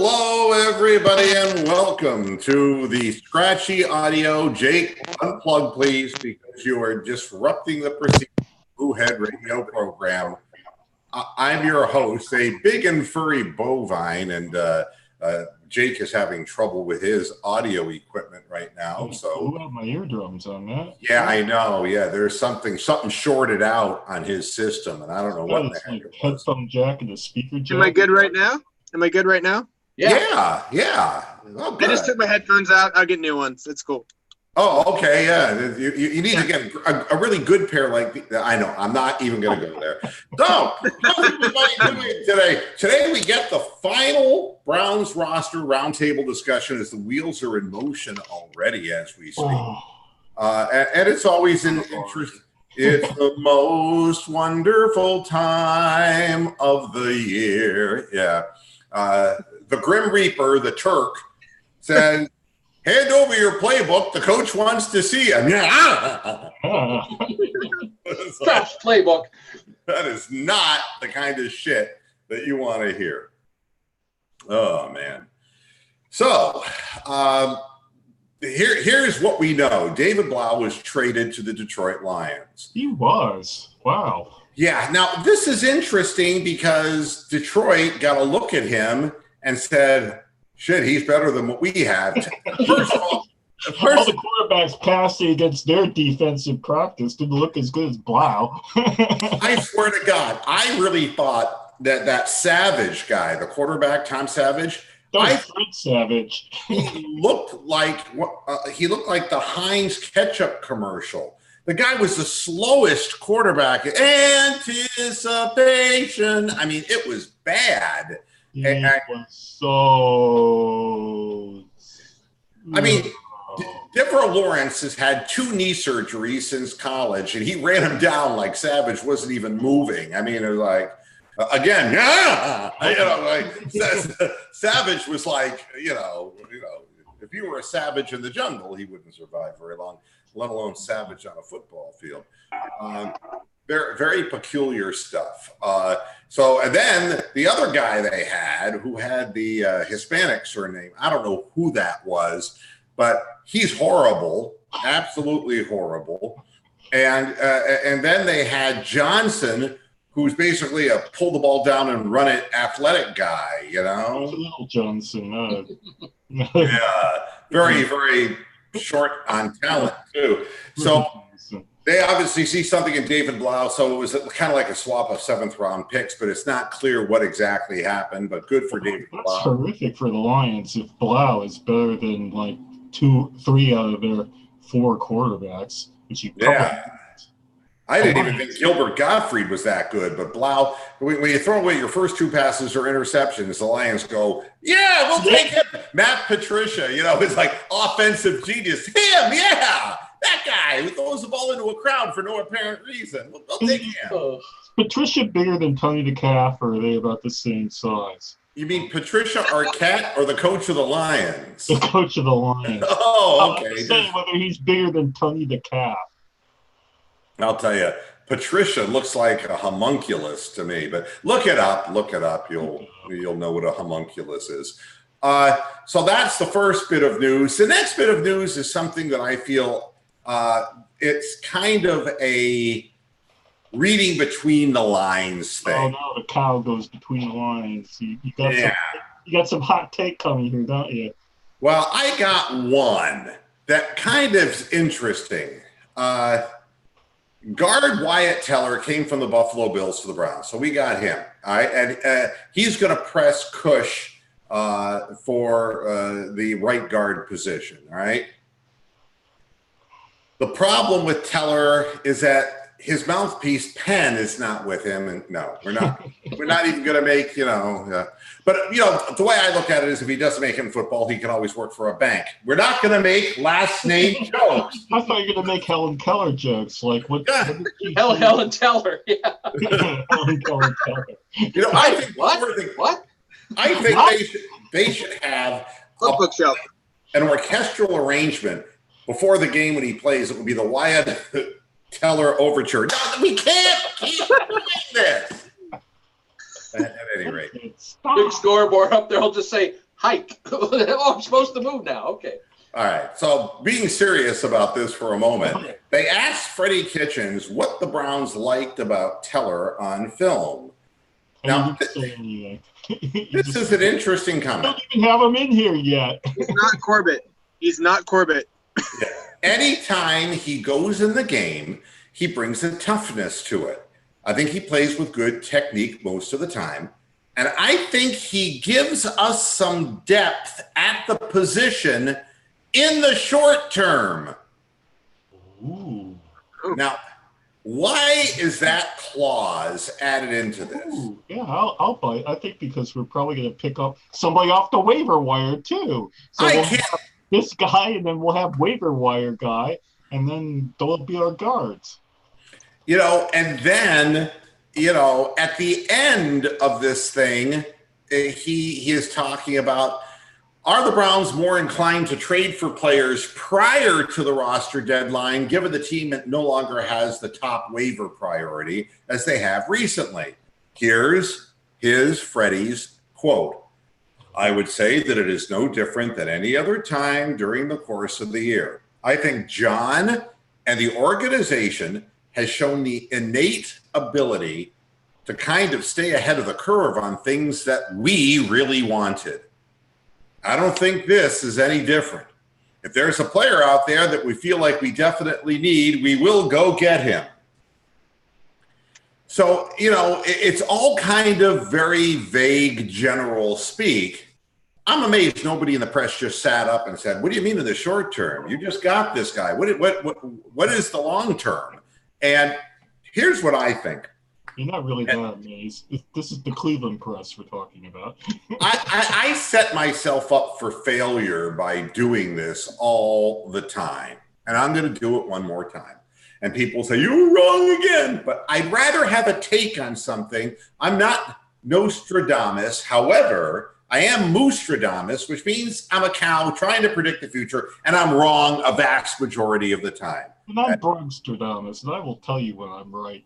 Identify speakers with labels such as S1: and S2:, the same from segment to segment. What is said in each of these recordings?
S1: Hello, everybody, and welcome to the Scratchy Audio. Jake, unplug, please, because you are disrupting the Preseason Bluehead radio program. I'm your host, a big and furry bovine, and Jake is having trouble with his audio equipment right now. So
S2: I have my eardrums on that.
S1: Yeah, I know. Yeah, there's something shorted out on his system, and I don't know what the heck it was.
S2: Headphone jack and the speaker jack.
S3: Am I good right now?
S1: Yeah. Oh,
S3: I just took my headphones out. I'll get new ones. It's cool.
S1: Oh, okay, yeah. You need to get a really good pair like I know. I'm not even going to go there. So, how's everybody doing today? Today we get the final Browns roster roundtable discussion as the wheels are in motion already as we speak. And it's always an interest. It's the most wonderful time of the year. Yeah. The Grim Reaper, the Turk, says, hand over your playbook. The coach wants to see him. Yeah.
S4: Trash playbook.
S1: That is not the kind of shit that you want to hear. Oh, man. So, here's what we know. David Blough was traded to the Detroit Lions.
S2: He was. Wow.
S1: Yeah. Now, this is interesting because Detroit got a look at him and said, shit, he's better than what we have. First of all,
S2: all the quarterbacks passing against their defensive practice didn't look as good as Blough.
S1: I swear to God, I really thought that Savage guy, the quarterback, Tom Savage,
S2: Savage.
S1: he looked like the Heinz ketchup commercial. The guy was the slowest quarterback. Anticipation. I mean, it was bad. Deborah Lawrence has had 2 knee surgeries since college, and he ran him down like Savage wasn't even moving. I mean, it was like, again, Savage was like, if you were a savage in the jungle, he wouldn't survive very long, let alone savage on a football field. Very, very peculiar stuff. And then the other guy they had, who had the Hispanic surname, I don't know who that was, but he's horrible, absolutely horrible. And then they had Johnson, who's basically a pull the ball down and run it athletic guy,
S2: Little Johnson.
S1: Yeah, very, very short on talent too. So they obviously see something in David Blough, so it was kind of like a swap of 7th-round picks, but it's not clear what exactly happened, but good for David Blough.
S2: That's horrific for the Lions if Blough is better than like 2-3 out of their 4 quarterbacks, which you
S1: I didn't even think Gilbert Gottfried was that good, but Blough, when you throw away your first 2 passes or interceptions, the Lions go, yeah, we'll take him. Matt Patricia, it's like offensive genius. Him, yeah. That guy who throws the ball into a crowd for no apparent reason. We'll take him.
S2: Is Patricia bigger than Tony DeCalf, or are they about the same size?
S1: You mean Patricia Arquette or the coach of the Lions?
S2: The coach of the Lions.
S1: Oh, okay.
S2: I'm saying whether he's bigger than Tony DeCalf.
S1: I'll tell you, Patricia looks like a homunculus to me, but look it up. You'll know what a homunculus is. So that's the first bit of news. The next bit of news is something that I feel it's kind of a reading between the lines thing.
S2: Oh no, the cow goes between the lines. You got some hot take coming here, don't you?
S1: Well, I got one that kind of interesting. Guard Wyatt Teller came from the Buffalo Bills to the Browns, so we got him. All right, and he's going to press Cush for the right guard position. All right. The problem with Teller is that his mouthpiece Penn is not with him, and no, we're not even going to make But the way I look at it is, if he doesn't make it in football, he can always work for a bank. We're not going to make last name jokes.
S2: I thought you were going to make Helen Keller jokes, like what?
S4: Helen Teller, yeah.
S2: Helen Keller.
S1: I think
S4: what?
S1: I think they should have an orchestral arrangement before the game when he plays. It would be the Wyatt Teller overture. No, we can't keep doing this. At any rate,
S4: big scoreboard up there will just say Hike. Oh, I'm supposed to move now. Okay.
S1: All right. So being serious about this for a moment, they asked Freddie Kitchens what the Browns liked about Teller on film. Now, this is an interesting comment.
S2: Don't even have him in here yet.
S3: He's not Corbett. He's not Corbett.
S1: Yeah. Anytime he goes in the game, he brings a toughness to it. I think he plays with good technique most of the time. And I think he gives us some depth at the position in the short term.
S2: Ooh.
S1: Now, why is that clause added into this?
S2: Ooh, yeah, I'll buy it. I think because we're probably going to pick up somebody off the waiver wire, too. So
S1: I
S2: we'll
S1: can't.
S2: have this guy, and then we'll have waiver wire guy, and then they'll be our guards.
S1: And then, at the end of this thing, he is talking about, are the Browns more inclined to trade for players prior to the roster deadline, given the team no longer has the top waiver priority as they have recently? Here's Freddie's quote. I would say that it is no different than any other time during the course of the year. I think John and the organization has shown the innate ability to kind of stay ahead of the curve on things that we really wanted. I don't think this is any different. If there's a player out there that we feel like we definitely need, we will go get him. So, it's all kind of very vague general speak. I'm amazed nobody in the press just sat up and said, what do you mean in the short term? You just got this guy. What is the long term? And here's what I think.
S2: You're not really that amazed. This is the Cleveland press we're talking about.
S1: I set myself up for failure by doing this all the time. And I'm going to do it one more time. And people say, you're wrong again. But I'd rather have a take on something. I'm not Nostradamus. However, I am Moostradamus, which means I'm a cow trying to predict the future. And I'm wrong a vast majority of the time.
S2: And I'm Brogstradamus, and I will tell you when I'm right.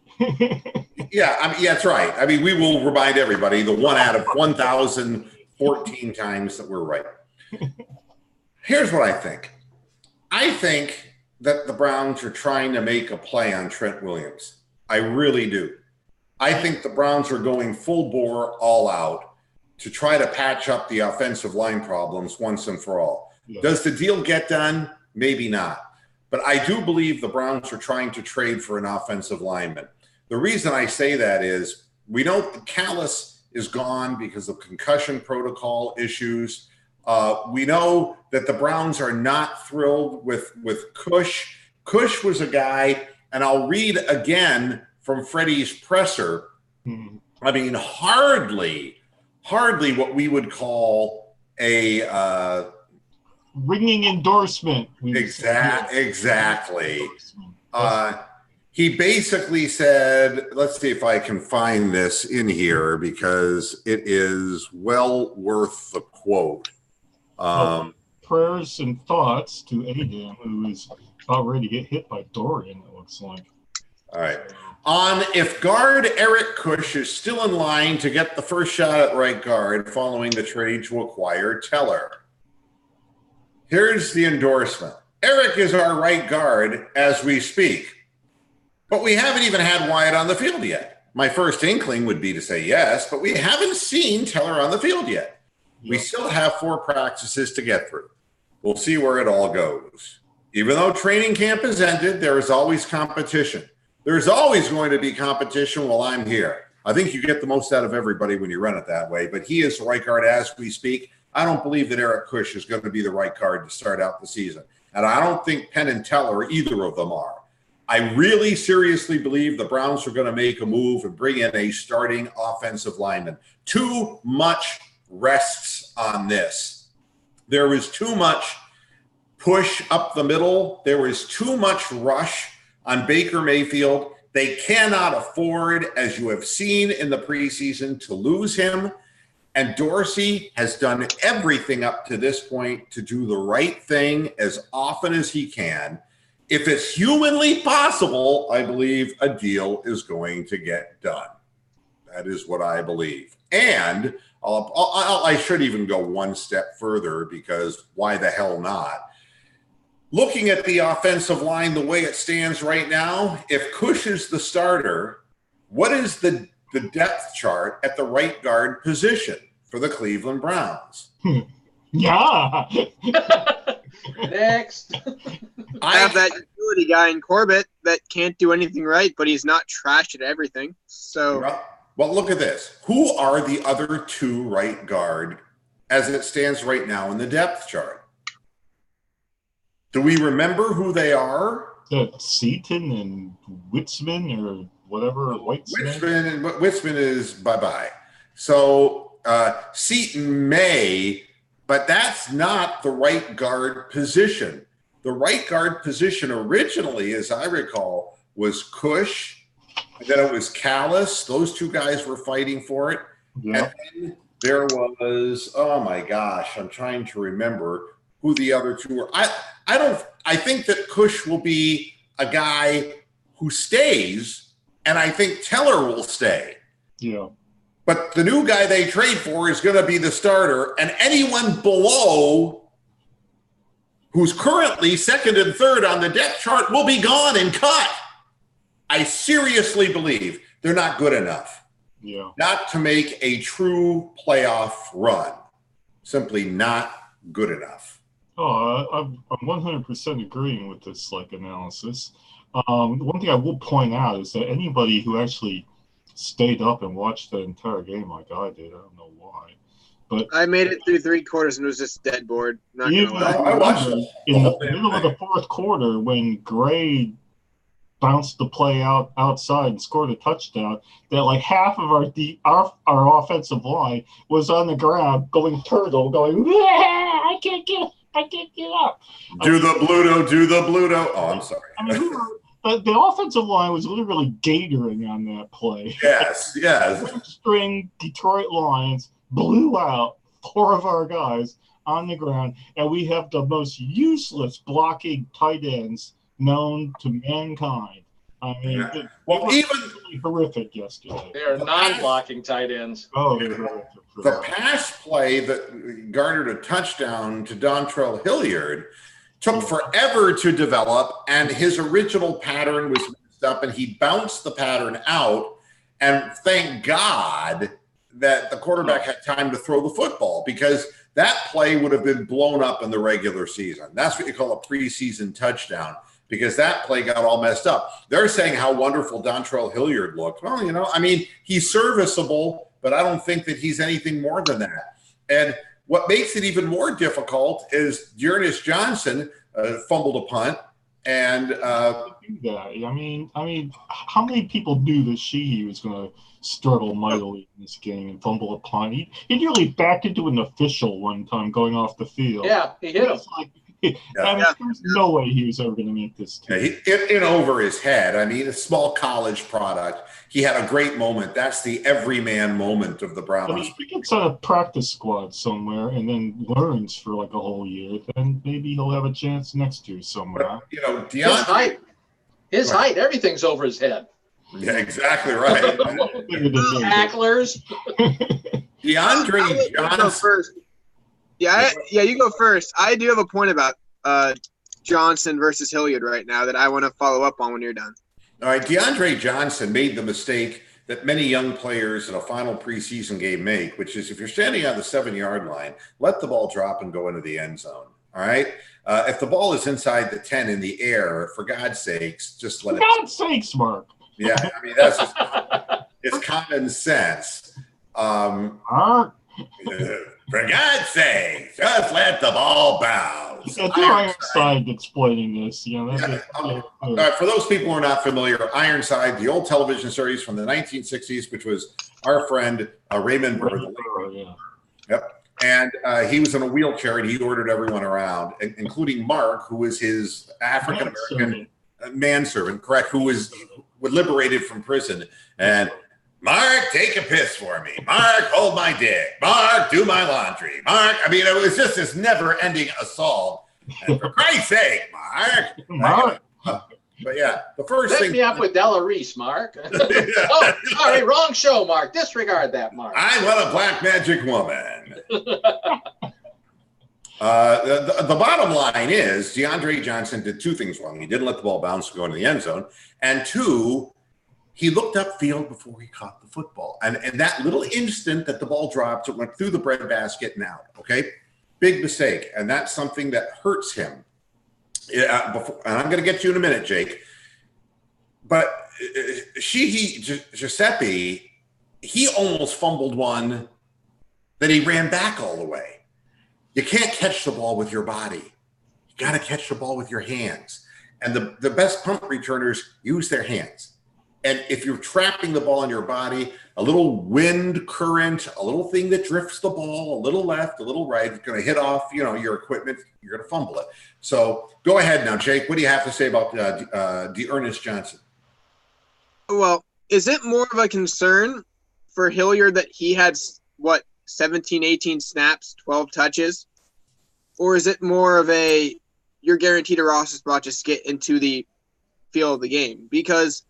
S1: Yeah, that's right. I mean, we will remind everybody the 1 out of 1,014 times that we're right. Here's what I think. I think that the Browns are trying to make a play on Trent Williams. I really do. I think the Browns are going full bore, all out to try to patch up the offensive line problems once and for all. Yeah. Does the deal get done? Maybe not. But I do believe the Browns are trying to trade for an offensive lineman. The reason I say that is we know Callis is gone because of concussion protocol issues. We know that the Browns are not thrilled with Cush. Cush was a guy, and I'll read again from Freddie's presser. I mean, hardly what we would call a
S2: ringing endorsement.
S1: Exactly. He basically said, let's see if I can find this in here because it is well worth the quote.
S2: Prayers and thoughts to Adam, who is about ready to get hit by Dorian, it looks like.
S1: All right. On if guard Eric Cush is still in line to get the first shot at right guard following the trade to acquire Teller. Here's the endorsement. Eric is our right guard as we speak, but we haven't even had Wyatt on the field yet. My first inkling would be to say yes, but we haven't seen Teller on the field yet. We still have 4 practices to get through. We'll see where it all goes. Even though training camp is ended, there is always competition. There's always going to be competition while I'm here. I think you get the most out of everybody when you run it that way, but he is the right guard as we speak. I don't believe that Eric Cush is going to be the right guard to start out the season. And I don't think Penn and Teller, either of them are. I really seriously believe the Browns are going to make a move and bring in a starting offensive lineman. Too much rests on this. There was too much push up the middle. There was too much rush on Baker Mayfield. They cannot afford, as you have seen in the preseason, to lose him. And Dorsey has done everything up to this point to do the right thing as often as he can. If it's humanly possible, I believe a deal is going to get done. That is what I believe. And I should even go one step further, because why the hell not? Looking at the offensive line the way it stands right now, if Cush is the starter, what is the depth chart at the right guard position for the Cleveland Browns?
S2: Yeah.
S4: Next.
S3: I have that utility guy in Corbett that can't do anything right, but he's not trash at everything. So,
S1: well, look at this. Who are the other two right guard as it stands right now in the depth chart? Do we remember who they are?
S2: Seaton and Witzman or whatever.
S1: Witzman is bye-bye. So Seaton may, but that's not the right guard position. The right guard position originally, as I recall, was Cush, and then it was Callis. Those two guys were fighting for it.
S2: Yeah.
S1: And then there was, oh my gosh, I'm trying to remember who the other two were. I think that Cush will be a guy who stays, and I think Teller will stay.
S2: Yeah.
S1: But the new guy they trade for is going to be the starter, and anyone below who's currently second and third on the depth chart will be gone and cut. I seriously believe they're not good enough.
S2: Yeah.
S1: Not to make a true playoff run. Simply not good enough.
S2: Oh, I'm 100% agreeing with this analysis. One thing I will point out is that anybody who actually stayed up and watched the entire game like I did, I don't know why, but
S3: I made it through 3 quarters and was just dead bored. Not gonna
S2: even
S3: lie.
S1: I watched it.
S2: in the middle of the fourth quarter when Gray bounced the play outside and scored a touchdown, that half of our offensive line was on the ground going turtle, going, I can't get up.
S1: Do the Bluto. Oh, I'm sorry.
S2: I mean, the offensive line was literally gatoring on that play.
S1: Yes.
S2: String Detroit Lions blew out 4 of our guys on the ground, and we have the most useless blocking tight ends known to mankind. I mean,
S1: Yeah. Well, even
S2: really horrific yesterday.
S4: They are non-blocking tight ends.
S2: Oh, they're horrific.
S1: the pass play that garnered a touchdown to Dontrell Hilliard took forever to develop, and his original pattern was messed up, and he bounced the pattern out. And thank God that the quarterback had time to throw the football, because that play would have been blown up in the regular season. That's what you call a preseason touchdown, because that play got all messed up. They're saying how wonderful Dontrell Hilliard looked. Well, I mean, he's serviceable, but I don't think that he's anything more than that. And what makes it even more difficult is Dearness Johnson fumbled a punt. And
S2: I mean, how many people knew that Sheehy was going to struggle mightily in this game and fumble a punt? He nearly backed into an official one time going off the field.
S4: Yeah, he hit him.
S2: There's no way he was ever going to make this team.
S1: In over his head. I mean, a small college product. He had a great moment. That's the everyman moment of the Browns.
S2: But if he gets on a practice squad somewhere and then learns for a whole year, then maybe he'll have a chance next year somewhere.
S1: But,
S4: his height, everything's over his head.
S1: Yeah, exactly right.
S4: Tacklers.
S1: DeAndre Johnson.
S3: First. Yeah, you go first. I do have a point about Johnson versus Hilliard right now that I want to follow up on when you're done.
S1: All right, DeAndre Johnson made the mistake that many young players in a final preseason game make, which is if you're standing on the 7-yard line, let the ball drop and go into the end zone. All right? If the ball is inside the 10 in the air, for God's sakes, just let it.
S2: For God's sakes, Mark.
S1: Yeah, I mean, that's just it's common sense. For God's sake, just let the ball bounce.
S2: Yeah, Ironside explaining this.
S1: All right, for those people who are not familiar, Ironside, the old television series from the 1960s, which was our friend Raymond Burr.
S2: Yeah.
S1: Yep. And he was in a wheelchair, and he ordered everyone around, including Mark, who was his African-American manservant, correct, who was liberated from prison. And Mark, take a piss for me. Mark, hold my dick. Mark, do my laundry. Mark, I mean, it was just this never-ending assault. And for Christ's sake, Mark. But yeah, the first
S4: Set
S1: thing.
S4: me up with Della Reese, Mark. Oh, sorry, wrong show, Mark. Disregard that, Mark.
S1: I want a black magic woman. The bottom line is DeAndre Johnson did two things wrong. He didn't let the ball bounce to go into the end zone. And two, he looked upfield before he caught the football. And that little instant that the ball dropped, it went through the breadbasket and out. Okay? Big mistake. And that's something that hurts him. And I'm going to get you in a minute, Jake. But Giuseppe, he almost fumbled one that he ran back all the way. You can't catch the ball with your body. You got to catch the ball with your hands. And the best punt returners use their hands. And if you're trapping the ball in your body, a little wind current, a little thing that drifts the ball, a little left, a little right, it's going to hit off, your equipment. You're going to fumble it. So go ahead now, Jake. What do you have to say about D'Ernest Johnson?
S3: Well, is it more of a concern for Hilliard that he had, 17, 18 snaps, 12 touches? Or is it more of you're guaranteed a roster spot, just get into the feel of the game? Because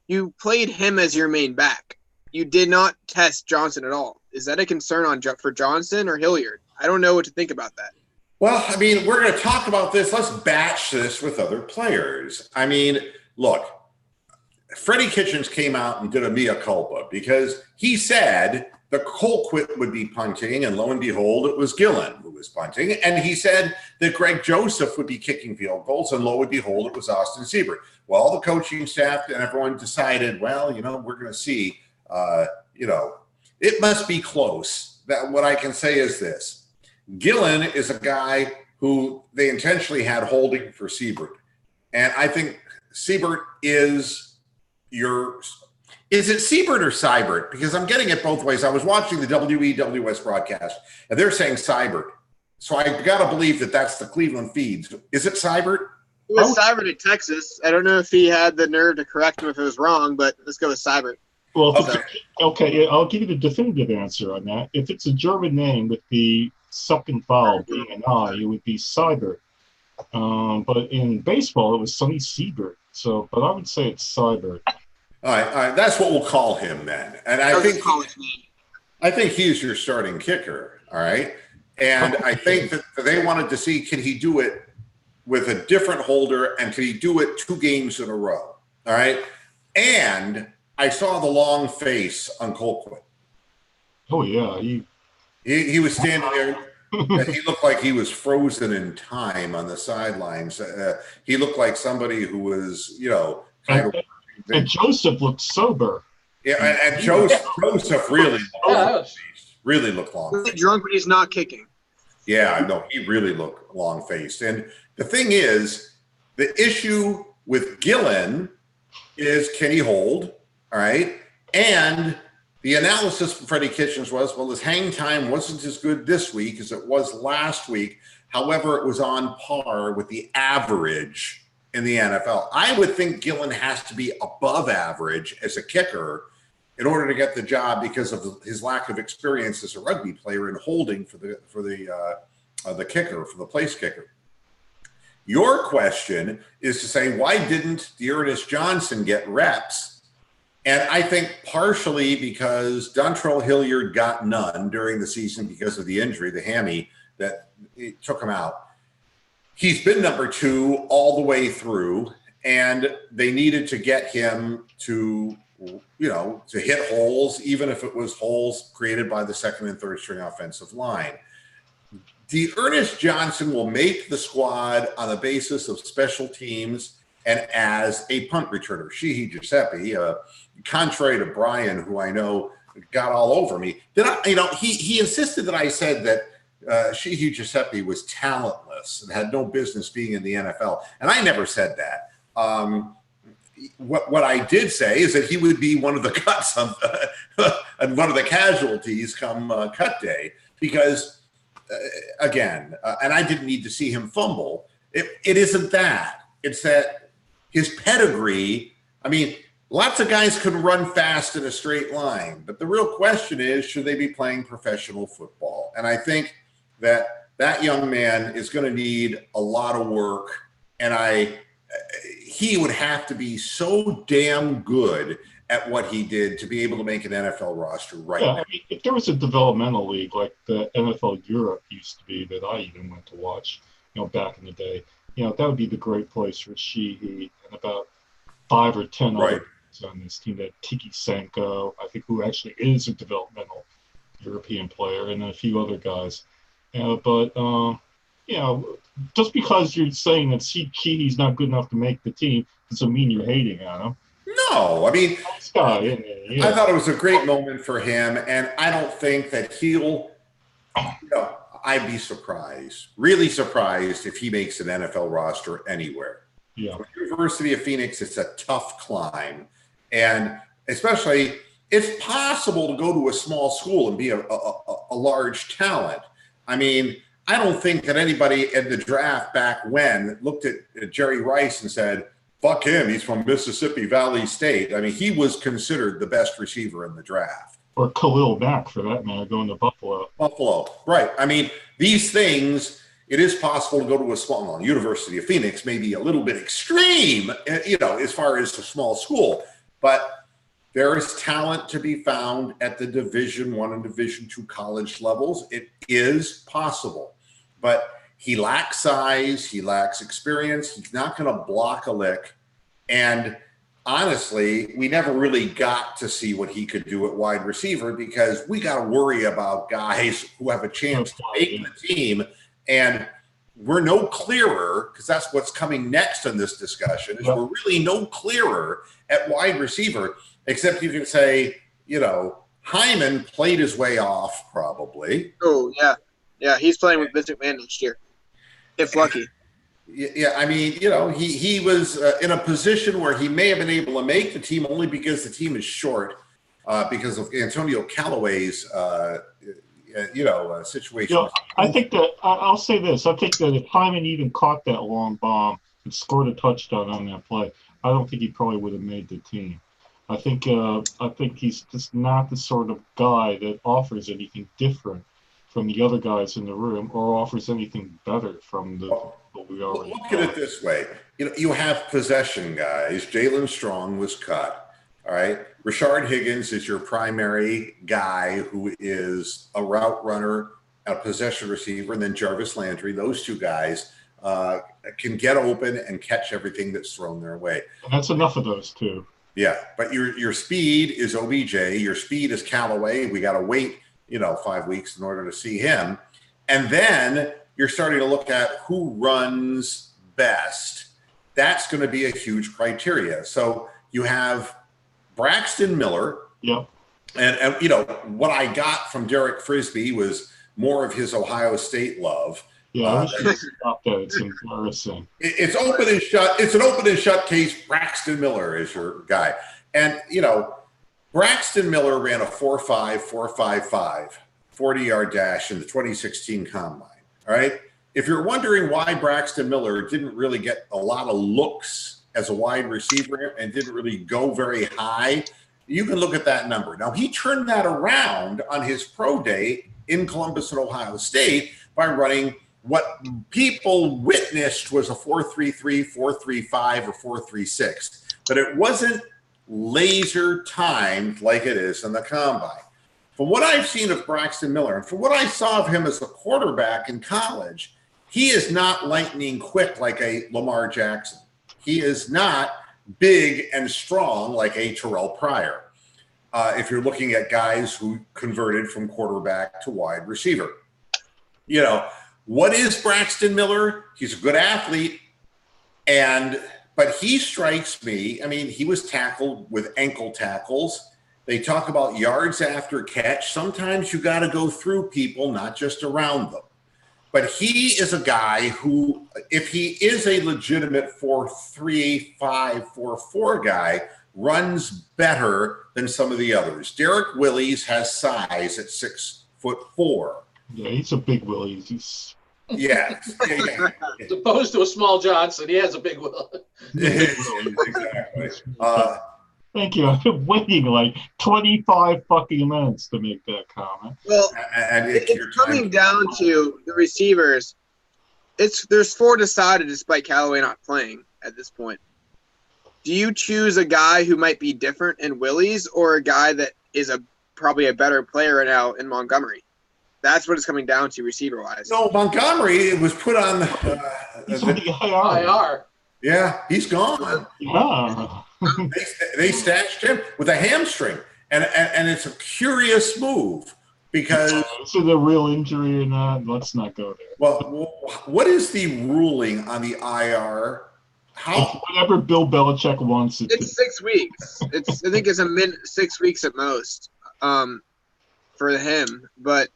S3: you played him as your main back. You did not test Johnson at all. Is that a concern for Johnson or Hilliard? I don't know what to think about that.
S1: Well, we're going to talk about this. Let's batch this with other players. Look, Freddie Kitchens came out and did a mea culpa because he said the Colquitt would be punting, and lo and behold, it was Gillen who was punting. And he said that Greg Joseph would be kicking field goals, and lo and behold, it was Austin Siebert. Well, the coaching staff and everyone decided, we're going to see, it must be close. That what I can say is this. Gillen is a guy who they intentionally had holding for Siebert. And I think Siebert is is it Siebert or Seibert? Because I'm getting it both ways. I was watching the WEWS broadcast, and they're saying Seibert. So I got to believe that that's the Cleveland feeds. Is it Seibert?
S3: It was Seibert at Texas. I don't know if he had the nerve to correct him if it was wrong, but let's go with Seibert.
S2: Well, okay, I'll give you the definitive answer on that. If it's a German name with the second vowel being an I, it would be Seibert. But in baseball, it was Sonny Siebert. But I would say it's Seibert.
S1: All right, that's what we'll call him then. And I think he's your starting kicker. All right, and I think that they wanted to see, can he do it with a different holder, and can he do it 2 games in a row? All right, and I saw the long face on Colquitt.
S2: Oh yeah,
S1: he was standing there. He looked like he was frozen in time on the sidelines. He looked like somebody who was, kind of.
S2: And Joseph looked sober.
S1: Yeah, and Joseph really looked long.
S3: He's drunk, but he's not kicking.
S1: Yeah, no, he really looked long-faced. And the thing is, the issue with Gillen is, can he hold? All right. And the analysis from Freddie Kitchens was, his hang time wasn't as good this week as it was last week. However, it was on par with the average in the NFL. I would think Gillen has to be above average as a kicker in order to get the job because of his lack of experience as a rugby player in holding for the kicker, for the place kicker. Your question is to say, why didn't D'Ernest Johnson get reps? And I think partially because Dontrell Hilliard got none during the season because of the injury, the hammy that took him out. He's been number 2 all the way through, and they needed to get him to hit holes, even if it was holes created by the second and third string offensive line. D'Ernest Johnson will make the squad on the basis of special teams and as a punt returner. Sheehy Giuseppe, contrary to Brian, who I know got all over me, he insisted that I said that Sheehy Giuseppe was talentless and had no business being in the NFL. And I never said that. What I did say is that he would be one of the cuts and one of the casualties come cut day because, again, and I didn't need to see him fumble. It isn't that. It's that his pedigree, lots of guys can run fast in a straight line, but the real question is, should they be playing professional football? And I think that young man is going to need a lot of work. And he would have to be so damn good at what he did to be able to make an NFL roster right now.
S2: I mean, if there was a developmental league like the NFL Europe used to be that I even went to watch, back in the day, that would be the great place for Sheehy and about 5 or 10 other on this team. That Tiki Senko, I think, who actually is a developmental European player, and a few other guys. But just because you're saying that Sheehy's not good enough to make the team doesn't mean you're hating on him.
S1: No, I mean,
S2: nice guy, isn't he?
S1: I thought it was a great moment for him, and I don't think that he'll. I'd be surprised, really surprised, if he makes an NFL roster anywhere.
S2: Yeah.
S1: For the University of Phoenix, it's a tough climb, and especially it's possible to go to a small school and be a large talent. I mean, I don't think that anybody in the draft back when looked at Jerry Rice and said, fuck him, he's from Mississippi Valley State. I mean, he was considered the best receiver in the draft.
S2: Or Khalil Mack, for that matter, going to Buffalo.
S1: Buffalo, right. I mean, these things, it is possible to go to a small, University of Phoenix may be a little bit extreme, as far as a small school, but there is talent to be found at the Division I and Division II college levels. It is possible, but he lacks size. He lacks experience. He's not going to block a lick. And honestly, we never really got to see what he could do at wide receiver because we got to worry about guys who have a chance to make the team. And we're no clearer, because that's what's coming next in this discussion, is we're really no clearer at wide receiver, except you can say, Hyman played his way off probably.
S3: Oh, yeah. Yeah, he's playing with Vince McMahon next year, if lucky.
S1: Yeah, I mean, he was in a position where he may have been able to make the team only because the team is short because of Antonio Callaway's, situation.
S2: I think that I'll say this. I think that if Hyman even caught that long bomb and scored a touchdown on that play, I don't think he probably would have made the team. I think he's just not the sort of guy that offers anything different from the other guys in the room or offers anything better from what we already
S1: Look at it this way. You have possession guys. Jalen Strong was cut. All right. Rashard Higgins is your primary guy who is a route runner, a possession receiver, and then Jarvis Landry. Those two guys can get open and catch everything that's thrown their way.
S2: And that's enough of those two.
S1: Yeah, but your speed is OBJ. Your speed is Callaway. We got to wait, 5 weeks in order to see him. And then you're starting to look at who runs best. That's going to be a huge criteria. So you have Braxton Miller.
S2: Yep.
S1: And what I got from Derek Frisbee was more of his Ohio State love.
S2: Yeah, stop that. It's embarrassing.
S1: It's open and shut. It's an open and shut case. Braxton Miller is your guy. And, Braxton Miller ran a 4.5, 4.55, 40-yard dash in the 2016 Combine. All right? If you're wondering why Braxton Miller didn't really get a lot of looks as a wide receiver and didn't really go very high, you can look at that number. Now, he turned that around on his pro day in Columbus and Ohio State by running what people witnessed was a 4.33, 4.35, or 4.36. But it wasn't laser timed like it is in the Combine. From what I've seen of Braxton Miller, and from what I saw of him as a quarterback in college, he is not lightning quick like a Lamar Jackson. He is not big and strong like a Terrell Pryor. If you're looking at guys who converted from quarterback to wide receiver. What is Braxton Miller? He's a good athlete, but he strikes me. I mean, he was tackled with ankle tackles. They talk about yards after catch. Sometimes you got to go through people, not just around them. But he is a guy who, if he is a legitimate 4.3, 5, 4.4 guy, runs better than some of the others. Derek Willis has size at 6'4".
S2: Yeah, he's a big Willie.
S1: Yeah.
S4: As opposed to a small Johnson, he has a big will.
S1: Exactly.
S2: Thank you. I've been waiting like 25 fucking minutes to make that comment.
S3: Well, it's coming down to the receivers. There's 4 decided despite Callaway not playing at this point. do you choose a guy who might be different in Willie's or a guy that is probably a better player right now in Montgomery? That's what it's coming down to receiver-wise.
S1: No, Montgomery was put on
S2: He's on the IR.
S4: IR.
S1: Yeah, he's gone.
S2: Yeah.
S1: They stashed him with a hamstring, and it's a curious move because
S2: Is it a real injury or not? Let's not go there.
S1: well, what is the ruling on the IR? How?
S2: Whatever Bill Belichick wants it to.
S3: It's 6 weeks. I think it's 6 weeks at most for him, but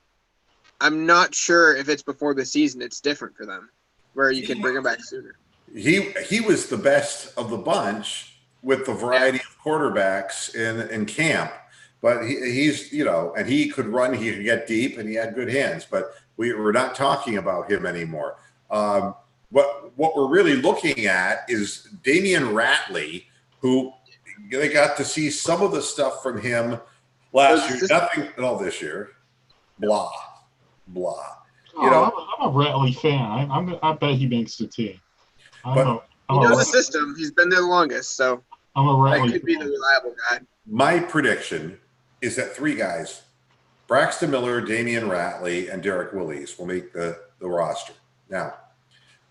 S3: I'm not sure if it's before the season. It's different for them, where you can bring him back sooner.
S1: He was the best of the bunch with the variety of quarterbacks in camp, but he's and he could run, he could get deep, and he had good hands. But we're not talking about him anymore. What we're really looking at is Damian Ratley, who they got to see some of the stuff from him last year. Nothing at all this year. Blough.
S2: I'm a Ratley fan. I bet he makes the team.
S3: He knows the system. He's been there the longest, so
S2: I'm a Ratley.
S3: That could be the reliable guy.
S1: My prediction is that 3 guys, Braxton Miller, Damian Ratley, and Derek Willis, will make the roster. Now,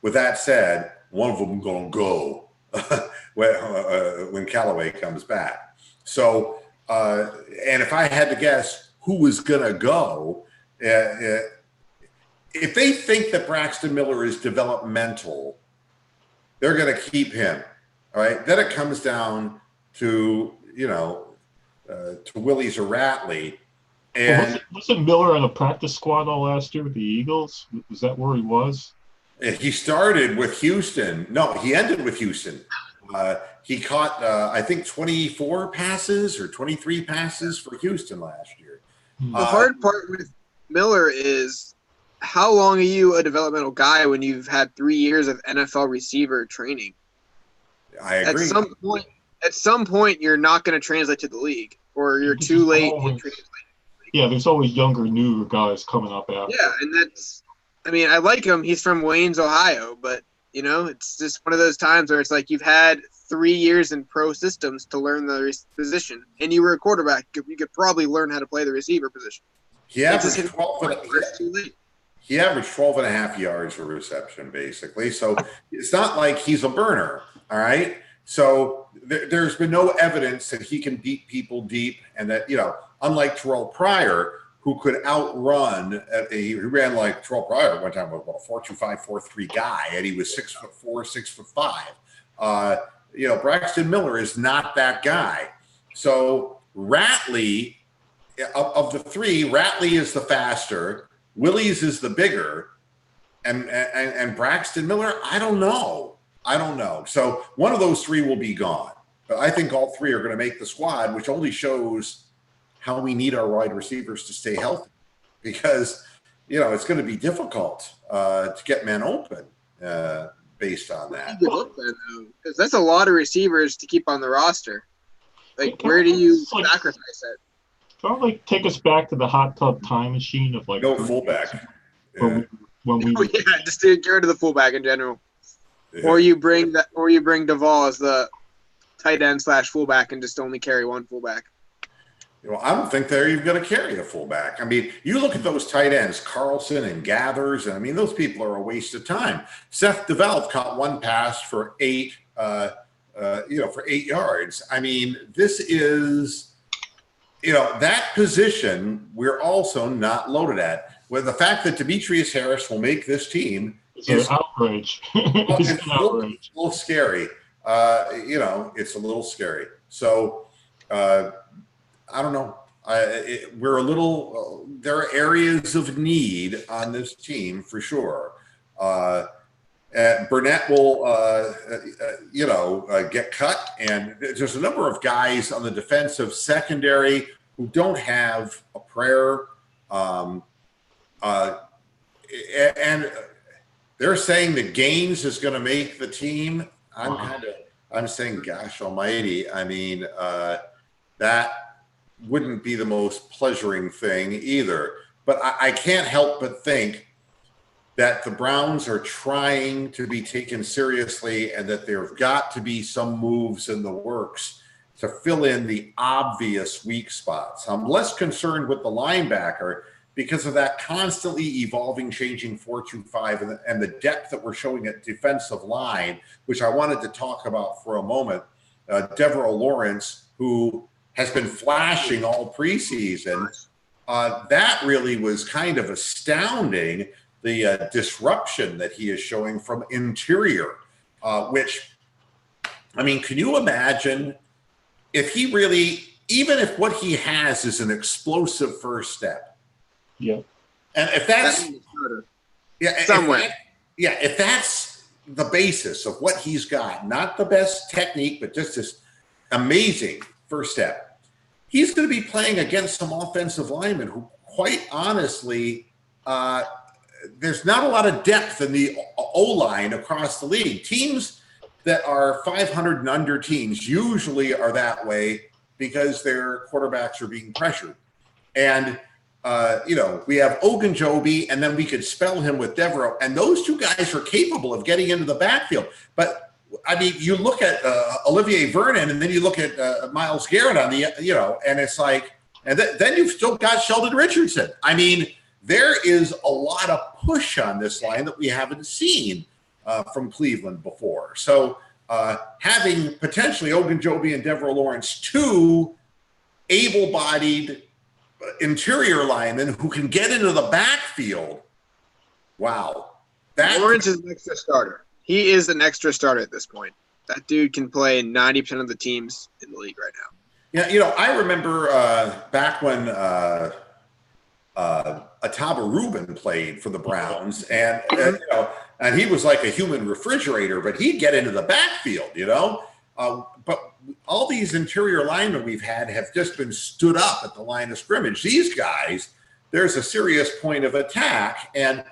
S1: with that said, one of them going to go when Callaway comes back. So, and if I had to guess who was going to go, if they think that Braxton Miller is developmental, they're going to keep him. All right. Then it comes down to, to Willis or Ratley. And
S2: wasn't Miller on a practice squad all last year with the Eagles? Was that where he was?
S1: He started with Houston. No, he ended with Houston. He caught, I think, 24 passes or 23 passes for Houston last year.
S3: The hard part with Miller is how long are you a developmental guy when you've had 3 years of NFL receiver training?
S1: I agree.
S3: At some point, you're not going to translate to the league, or you're too late in translating.
S2: Yeah, there's always younger, newer guys coming up after.
S3: Yeah, and I like him. He's from Waynes, Ohio, but, it's just one of those times where it's like you've had 3 years in pro systems to learn the position, and you were a quarterback. You could probably learn how to play the receiver position.
S1: He averaged 12 and a half yards per reception, basically. So it's not like he's a burner, all right? So there's been no evidence that he can beat people deep and that, unlike Terrell Pryor, who could outrun, he ran like Terrell Pryor one time, a 4.25, 4.3 guy, and he was 6'4", 6'5". Braxton Miller is not that guy. So Ratley, of the 3, Ratley is the faster, Willis is the bigger, and Braxton Miller, I don't know. So one of those 3 will be gone. But I think all 3 are going to make the squad, which only shows how we need our wide receivers to stay healthy, because it's going to be difficult to get men open based on that.
S3: Because that's a lot of receivers to keep on the roster. Where do you sacrifice it?
S2: Don't take us back to the hot tub time machine of
S1: no fullback.
S2: When we
S3: just to get rid of the fullback in general. Yeah. Or you bring Duvall as the tight end / fullback and just only carry one fullback.
S1: I don't think they're even going to carry a fullback. I mean, you look at those tight ends, Carlson and Gathers, and those people are a waste of time. Seth DeValve caught 1 pass for 8, for 8 yards. This is, that position we're also not loaded at. With the fact that Demetrius Harris will make this team
S2: is outrage.
S1: It's a little scary. It's a little scary. So, I don't know. We're a little. There are areas of need on this team for sure. Burnett will, get cut, and there's a number of guys on the defensive secondary who don't have a prayer, and they're saying that Gaines is going to make the team. I'm saying, gosh almighty. That wouldn't be the most pleasuring thing either. But I can't help but think that the Browns are trying to be taken seriously and that there've got to be some moves in the works to fill in the obvious weak spots. I'm less concerned with the linebacker because of that constantly evolving, changing 4-2-5 and the depth that we're showing at defensive line, which I wanted to talk about for a moment. Devereaux Lawrence, who has been flashing all preseason, that really was kind of astounding, the disruption that he is showing from interior, which, I mean, can you imagine if he really, even if what he has is an explosive first step?
S2: Yeah.
S1: And if that's,
S3: somewhere.
S1: If that's the basis of what he's got, not the best technique, but just this amazing first step, he's going to be playing against some offensive linemen who, quite honestly, there's not a lot of depth in the O-line across the league. Teams that are 500 and under teams usually are that way because their quarterbacks are being pressured. And, we have Ogunjobi, and then we could spell him with Devereaux. And those two guys are capable of getting into the backfield. But, I mean, you look at Olivier Vernon, and then you look at Myles Garrett on the, and it's like, and then you've still got Sheldon Richardson. I mean, there is a lot of push on this line that we haven't seen from Cleveland before. So having potentially Ogunjobi and Devereaux Lawrence, two able-bodied interior linemen who can get into the backfield, wow.
S3: Lawrence is an extra starter. He is an extra starter at this point. That dude can play 90% of the teams in the league right now.
S1: Yeah, I remember back when Ataba Rubin played for the Browns, and and he was like a human refrigerator, but he'd get into the backfield, But all these interior linemen we've had have just been stood up at the line of scrimmage. These guys, there's a serious point of attack, and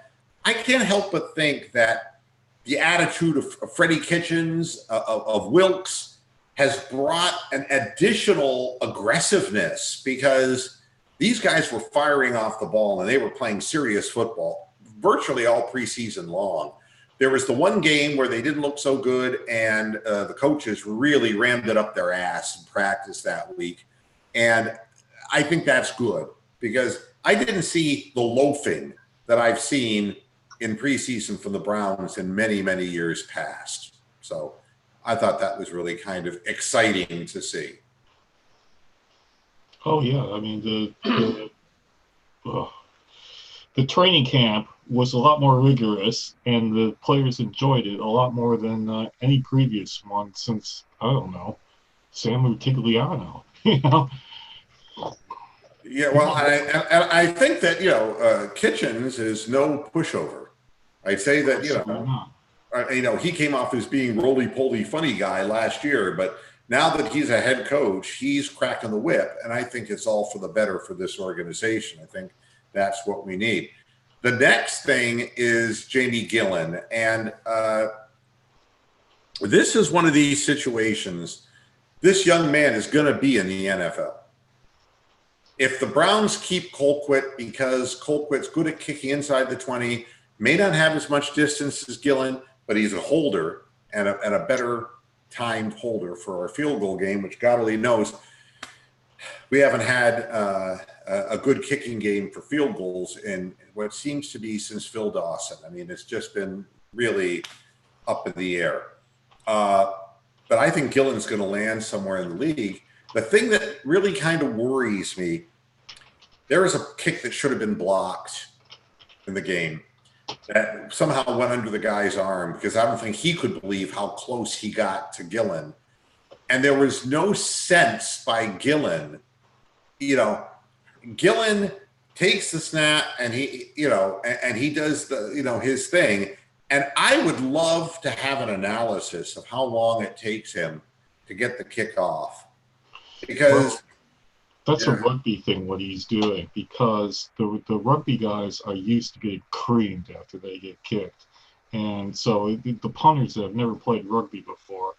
S1: I can't help but think that the attitude of Freddie Kitchens, of Wilkes, has brought an additional aggressiveness because these guys were firing off the ball and they were playing serious football virtually all preseason long. There was the one game where they didn't look so good, and the coaches really rammed it up their ass in practice that week. And I think that's good because I didn't see the loafing that I've seen in preseason from the Browns in many, many years past. So I thought that was really kind of exciting to see.
S2: Oh, yeah. I mean, the training camp was a lot more rigorous, and the players enjoyed it a lot more than any previous one since, I don't know, Samu Tigliano,
S1: Yeah, well, I think that, Kitchens is no pushover. I'd say that, he came off as being roly-poly funny guy last year, but now that he's a head coach, he's cracking the whip, and I think it's all for the better for this organization. I think that's what we need. The next thing is Jamie Gillan, and this is one of these situations. This young man is going to be in the NFL. If the Browns keep Colquitt, because Colquitt's good at kicking inside the 20, may not have as much distance as Gillan, but he's a holder and a better timed holder for our field goal game, which God only knows we haven't had a good kicking game for field goals in what seems to be since Phil Dawson. I mean, it's just been really up in the air. But I think Gillen's going to land somewhere in the league. The thing that really kind of worries me, there was a kick that should have been blocked in the game that somehow went under the guy's arm because I don't think he could believe how close he got to Gillen. And there was no sense by Gillen. Gillen takes the snap and he does the, his thing. And I would love to have an analysis of how long it takes him to get the kick off. Because
S2: that's a rugby thing, what he's doing, because the rugby guys are used to getting creamed after they get kicked. And so the punters that have never played rugby before,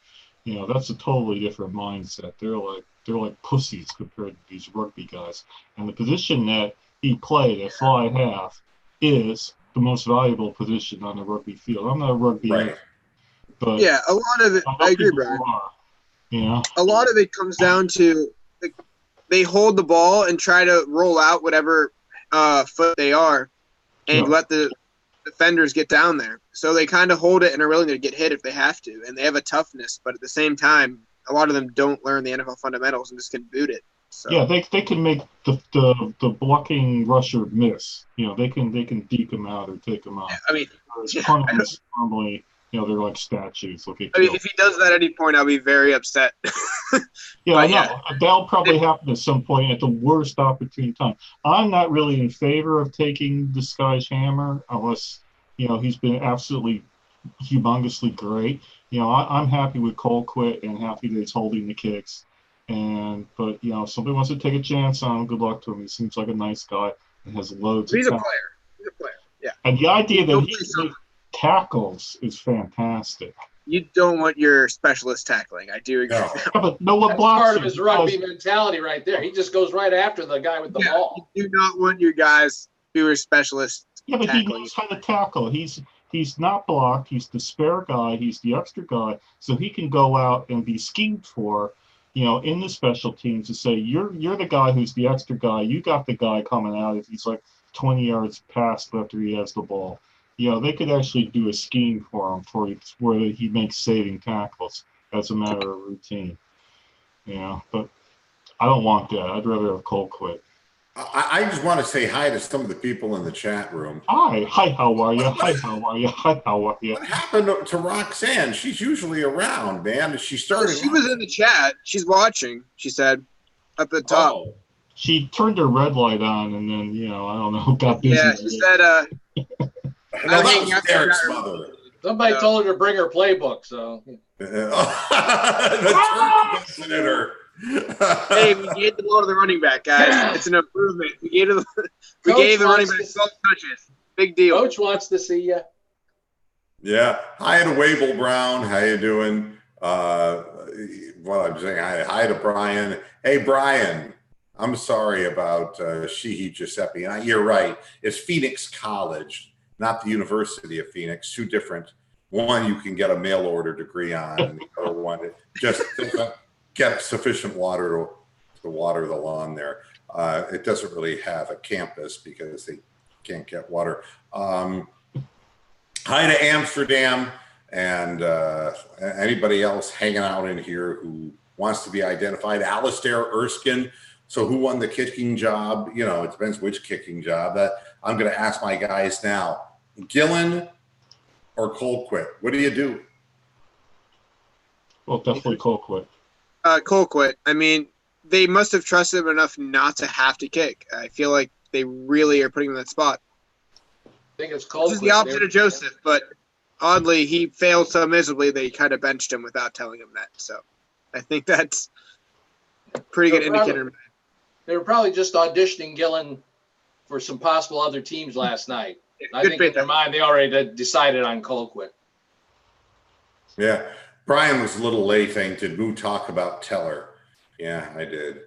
S2: that's a totally different mindset. They're like pussies compared to these rugby guys. And the position that he played at fly half is the most valuable position on the rugby field. I'm not a rugby,
S1: Right.
S2: but
S3: Yeah, a lot of it. I agree, Brian.
S2: Yeah.
S3: A lot of it comes down to they hold the ball and try to roll out whatever foot they are, and let the defenders get down there. So they kind of hold it and are willing to get hit if they have to, and they have a toughness. But at the same time, a lot of them don't learn the NFL fundamentals and just can boot it. So.
S2: Yeah, they can make the blocking rusher miss. They can deke them out or take them out.
S3: Yeah, I mean,
S2: punters normally, they're like statues.
S3: I mean, if he does that at any point, I'll be very upset.
S2: That'll probably happen at some point at the worst opportune time. I'm not really in favor of taking this guy's hammer unless he's been absolutely humongously great. I'm happy with Colquitt and happy that he's holding the kicks. But if somebody wants to take a chance on him, good luck to him. He seems like a nice guy and has loads
S3: He's
S2: of
S3: a
S2: talent.
S3: player. He's a player. Yeah.
S2: And the idea that he tackles is fantastic.
S3: You don't want your specialist tackling. I do agree.
S2: Yeah, but no one
S4: That's
S2: blocks
S4: part of
S2: him.
S4: his rugby mentality right there. He just goes right after the guy with the ball.
S3: You do not want your guys who are specialists
S2: but
S3: tackling.
S2: he knows how to tackle. He's not blocked. He's the spare guy. He's the extra guy. So he can go out and be schemed for, in the special teams to say, you're the guy who's the extra guy. You got the guy coming out if he's like 20 yards past after he has the ball. They could actually do a scheme for him where he makes saving tackles as a matter of routine. But I don't want that. I'd rather have Colquitt.
S1: I just want to say hi to some of the people in the chat room.
S2: Hi, how are you? Hi, how are you? Hi, how are you?
S1: What happened to Roxanne? She's usually around, man. She started.
S3: She was in the chat. She's watching. She said, up at the top.
S1: Oh.
S2: She turned her red light on, and then I don't know, got busy.
S3: Yeah, she said.
S1: No, that was Derek's mother.
S4: Somebody told her to bring her playbook, so.
S1: The turkey senator.
S3: Hey, we gave the ball to the running back, guys. It's an improvement. We gave the running back 12 touches. Big deal.
S4: Coach wants to see you.
S1: Yeah. Hi to Wable Brown. How you doing? I'm saying hi to Brian. Hey, Brian. I'm sorry about Sheehy Giuseppe. And you're right. It's Phoenix College, not the University of Phoenix. Two different. One you can get a mail order degree on, and the other one it just doesn't get sufficient water to water the lawn there. It doesn't really have a campus because they can't get water. Hi to Amsterdam and anybody else hanging out in here who wants to be identified. Alistair Erskine. So who won the kicking job? It depends which kicking job. That I'm going to ask my guys now. Gillen or Colquitt? What do you do?
S2: Well, definitely Colquitt.
S3: Colquitt. I mean, they must have trusted him enough not to have to kick. I feel like they really are putting him in that spot.
S4: I think it's Colquitt.
S3: This is the opposite of Joseph, but oddly, he failed so miserably they kind of benched him without telling him that. So I think that's a pretty good indicator.
S4: They were probably just auditioning Gillen for some possible other teams last night. I think in their mind they already decided on Colquitt.
S1: Yeah. Brian was a little late saying, did Moo talk about Teller? Yeah, I did.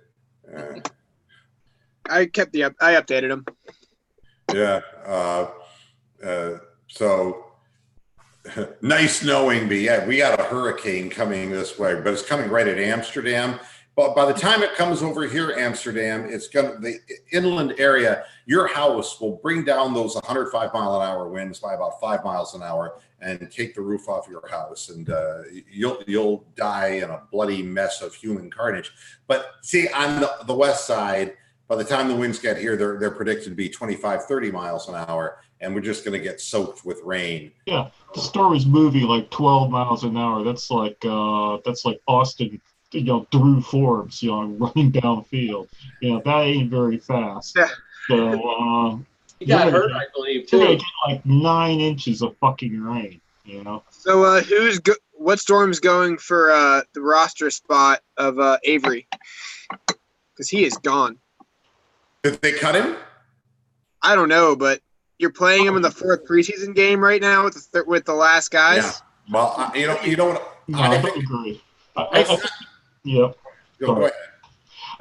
S3: I updated him.
S1: Yeah. So nice knowing me. Yeah, we got a hurricane coming this way, but it's coming right at Amsterdam. But by the time it comes over here, Amsterdam, the inland area, your house will bring down those 105 mile an hour winds by about 5 miles an hour and take the roof off your house. And you'll die in a bloody mess of human carnage. But see, on the west side, by the time the winds get here, they're predicted to be 25, 30 miles an hour. And we're just going to get soaked with rain.
S2: Yeah, the story's moving like 12 miles an hour. That's like Austin, Drew Forbes, running downfield. That ain't very fast.
S3: Yeah.
S2: So
S4: he got hurt, I believe, too.
S2: You're gonna get like 9 inches of fucking rain.
S3: So what storm's going for the roster spot of Avery? Because he is gone.
S1: Did they cut him?
S3: I don't know, but you're playing him in the 4th preseason game right now with the last guys.
S1: Yeah. Well, you don't.
S2: No, I don't agree.
S1: Yeah. Go ahead.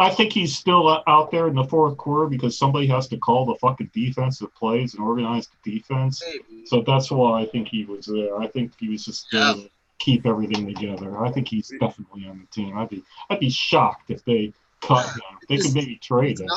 S2: I think he's still out there in the fourth quarter because somebody has to call the fucking defensive plays and organize the defense.
S3: Maybe.
S2: So that's why I think he was there. I think he was just there to keep everything together. I think he's definitely on the team. I'd be shocked if they cut him. They could maybe trade him.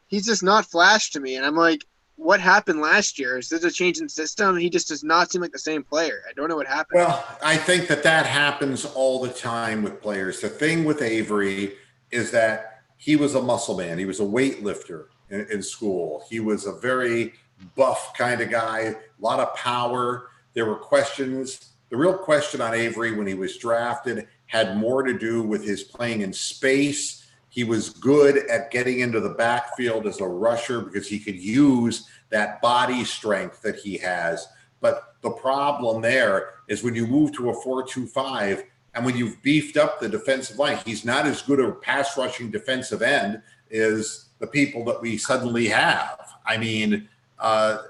S3: He's just not Flash to me, and I'm like, what happened last year? Is this a change in system? He just does not seem like the same player. I don't know what happened.
S1: Well, I think that happens all the time with players. The thing with Avery is that he was a muscle man. He was a weightlifter in school. He was a very buff kind of guy, a lot of power. There were questions. The real question on Avery when he was drafted had more to do with his playing in space. He was good at getting into the backfield as a rusher because he could use that body strength that he has. But the problem there is when you move to a 4-2-5 and when you've beefed up the defensive line, he's not as good a pass rushing defensive end as the people that we suddenly have. I mean, and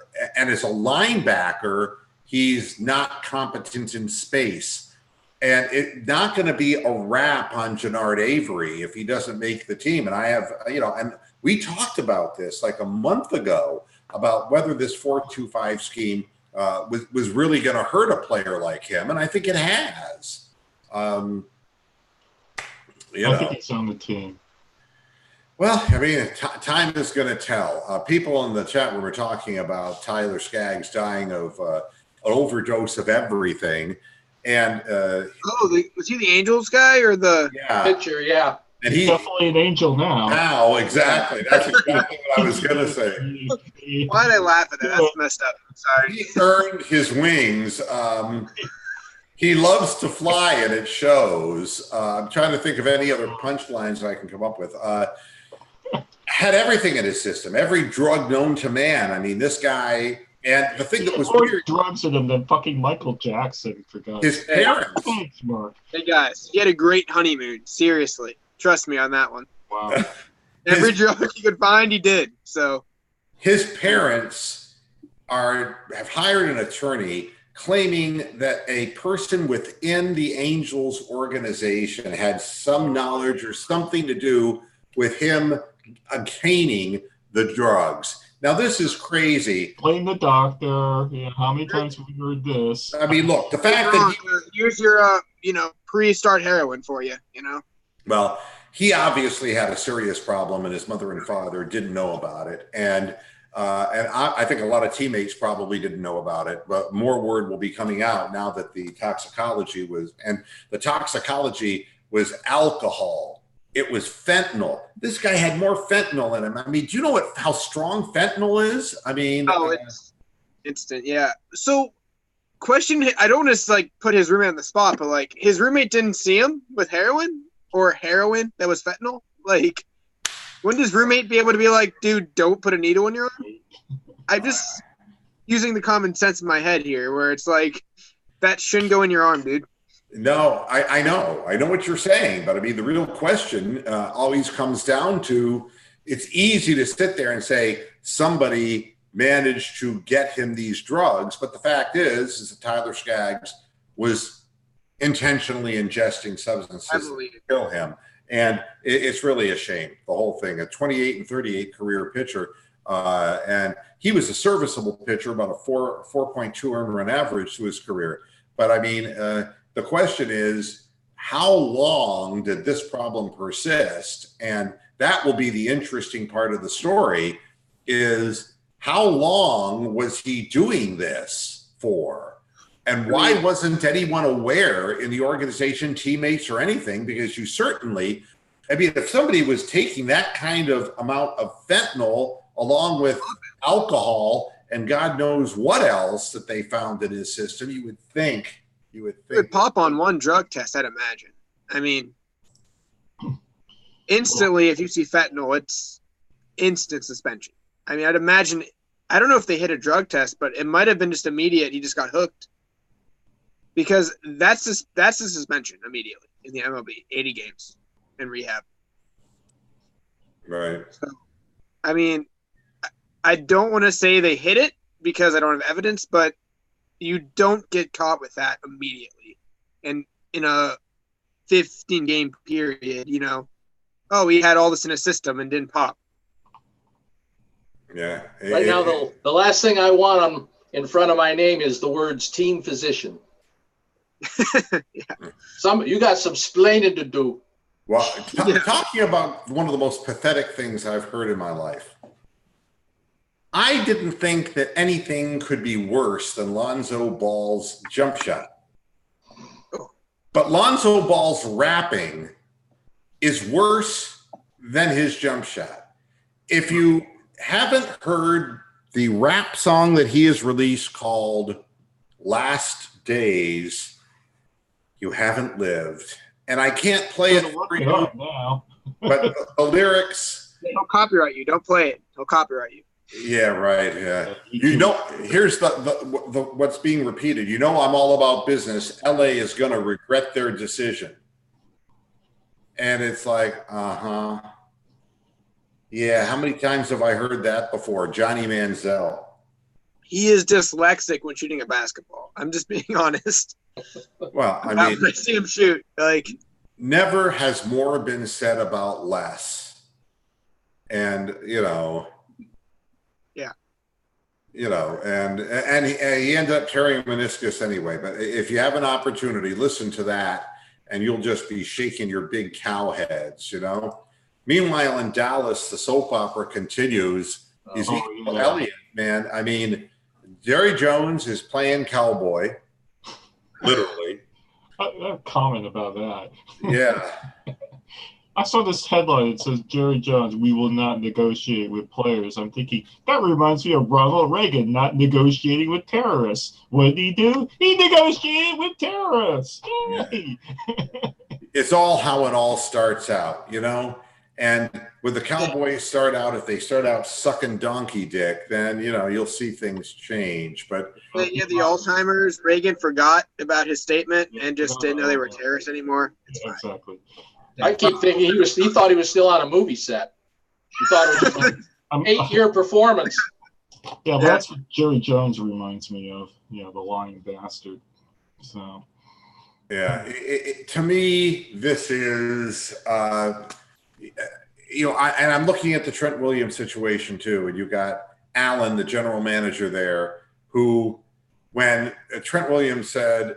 S1: as a linebacker, he's not competent in space. And it's not going to be a wrap on Genard Avery if he doesn't make the team. And I have, and we talked about this like a month ago about whether this 4-2-5 scheme was really going to hurt a player like him. And I think it has.
S2: I think he's on the team.
S1: Well, I mean, time is going to tell. People in the chat room were talking about Tyler Skaggs dying of an overdose of everything. And
S3: was he the Angels guy or the
S4: pitcher? Yeah,
S2: and he's definitely an Angel now.
S1: Now, exactly. That's exactly what I was going to say.
S3: Why did I laugh at that? That's messed up. I'm sorry.
S1: He earned his wings. He loves to fly, and it shows. I'm trying to think of any other punchlines I can come up with. Had everything in his system, every drug known to man. I mean, this guy. And the thing that was weird,
S2: drugs in him than fucking Michael Jackson, for God's
S1: his parents.
S3: Hey guys, he had a great honeymoon. Seriously, trust me on that one.
S2: Wow.
S3: Every drug he could find, he did. So
S1: his parents have hired an attorney claiming that a person within the Angels organization had some knowledge or something to do with him obtaining the drugs. Now, this is crazy.
S2: Blame the doctor. Yeah, how many times have we heard this?
S1: I mean, look, the fact that
S3: here's your, pre-start heroin for you,
S1: Well, he obviously had a serious problem, and his mother and father didn't know about it. And I think a lot of teammates probably didn't know about it, but more word will be coming out now that the toxicology was alcohol. It was fentanyl. This guy had more fentanyl in him. I mean, do you know how strong fentanyl is? I mean,
S3: it's instant. Yeah. So, question: I don't want to put his roommate on the spot, but his roommate didn't see him with heroin that was fentanyl. Wouldn't his roommate be able to be like, "Dude, don't put a needle in your arm"? I'm just using the common sense in my head here, where it's like that shouldn't go in your arm, dude.
S1: No, I know what you're saying, but I mean, the real question always comes down to, it's easy to sit there and say somebody managed to get him these drugs, but the fact is that Tyler Skaggs was intentionally ingesting substances to kill him. And it's really a shame, the whole thing. A 28-38 career pitcher, and he was a serviceable pitcher, about a 4.2 earned run average to his career. But I mean, the question is, how long did this problem persist? And that will be the interesting part of the story, is how long was he doing this for? And why wasn't anyone aware in the organization, teammates or anything? Because you certainly, I mean, if somebody was taking that kind of amount of fentanyl along with alcohol and God knows what else that they found in his system, you would think. It
S3: would pop on one drug test, I'd imagine. I mean, instantly, if you see fentanyl, it's instant suspension. I mean, I'd imagine, I don't know if they hit a drug test, but it might have been just immediate. He just got hooked. Because that's a suspension immediately in the MLB, 80 games in rehab.
S1: Right.
S3: So, I mean, I don't want to say they hit it because I don't have evidence, but you don't get caught with that immediately. And in a 15-game period, oh, he had all this in his system and didn't pop.
S1: Yeah.
S4: Right now, the last thing I want in front of my name is the words team physician.
S3: Yeah.
S4: You got some splaining to do.
S1: Well, talking about one of the most pathetic things I've heard in my life. I didn't think that anything could be worse than Lonzo Ball's jump shot. But Lonzo Ball's rapping is worse than his jump shot. If you haven't heard the rap song that he has released called Last Days, you haven't lived. And I can't play it for you
S2: now.
S1: But the lyrics.
S3: He'll copyright you. Don't play it. He'll copyright you.
S1: Yeah, right. Yeah. You know, here's the what's being repeated. You know, I'm all about business. LA is going to regret their decision. And it's like, yeah, how many times have I heard that before? Johnny Manziel.
S3: He is dyslexic when shooting a basketball. I'm just being honest.
S1: Well, I mean,
S3: I see him shoot. Like,
S1: never has more been said about less. And, you know.
S3: Yeah.
S1: You know, and he ended up tearing a meniscus anyway. But if you have an opportunity, listen to that, and you'll just be shaking your big cow heads, you know. Meanwhile, in Dallas, the soap opera continues. Ezekiel Elliott, man. I mean, Jerry Jones is playing cowboy, literally.
S2: I comment about that.
S1: Yeah.
S2: I saw this headline that says, Jerry Jones, we will not negotiate with players. I'm thinking, that reminds me of Ronald Reagan not negotiating with terrorists. What did he do? He negotiated with terrorists. Yay.
S1: It's all how it all starts out, you know? And with the Cowboys if they start out sucking donkey dick, then, you know, you'll see things change. But
S3: yeah, the Alzheimer's, Reagan forgot about his statement and just didn't know they were terrorists anymore.
S2: Yeah, exactly.
S4: I keep thinking he thought he was still on a movie set. He thought it was an 8-year performance.
S2: Yeah, that's what Jerry Jones reminds me of. You know, the lying bastard. So.
S1: Yeah, to me, this is, you know, and I'm looking at the Trent Williams situation too. And you got Allen, the general manager there, who, when Trent Williams said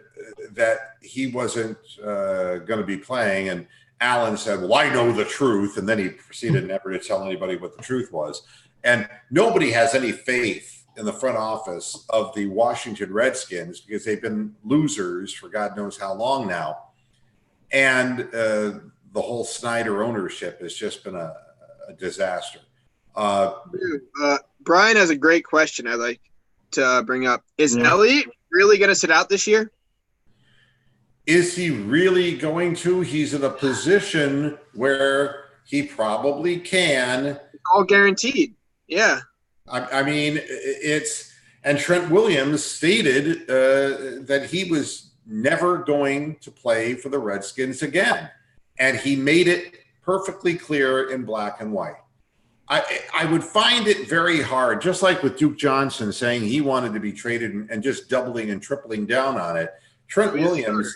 S1: that he wasn't going to be playing, and Allen said, well, I know the truth. And then he proceeded never to tell anybody what the truth was. And nobody has any faith in the front office of the Washington Redskins because they've been losers for God knows how long now. And the whole Snyder ownership has just been a disaster.
S3: Brian has a great question I'd like to bring up. Is Elliott really going to sit out this year?
S1: Is he really going to? He's in a position where he probably can.
S3: It's all guaranteed. Yeah.
S1: I mean, and Trent Williams stated that he was never going to play for the Redskins again. And he made it perfectly clear in black and white. I would find it very hard, just like with Duke Johnson saying he wanted to be traded and just doubling and tripling down on it. Trent Williams,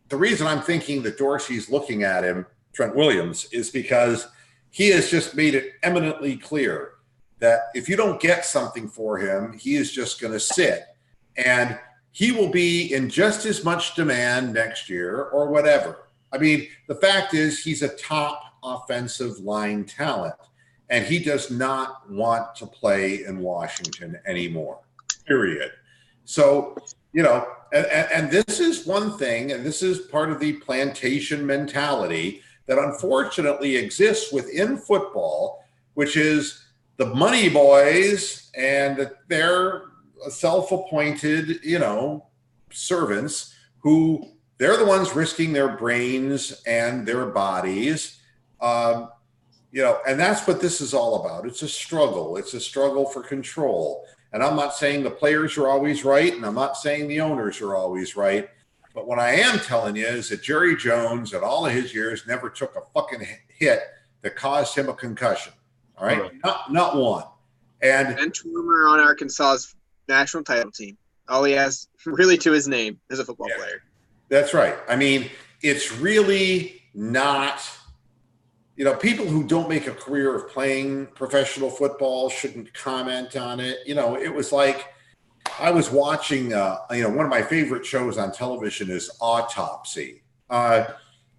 S1: the reason I'm thinking that Dorsey's looking at him, Trent Williams, is because he has just made it eminently clear that if you don't get something for him, he is just going to sit. And he will be in just as much demand next year or whatever. I mean, the fact is he's a top offensive line talent, and he does not want to play in Washington anymore, period. So, you know, and this is one thing, and this is part of the plantation mentality that unfortunately exists within football, which is the money boys and their self-appointed, you know, servants who they're the ones risking their brains and their bodies, you know, and that's what this is all about. It's a struggle. It's a struggle for control. And I'm not saying the players are always right, and I'm not saying the owners are always right. But what I am telling you is that Jerry Jones, in all of his years, never took a fucking hit that caused him a concussion. All right? Not one. And
S3: Trumer on Arkansas's national title team. All he has really to his name as a football player.
S1: That's right. I mean, it's really not people who don't make a career of playing professional football shouldn't comment on it. It was like I was watching, one of my favorite shows on television is Autopsy. And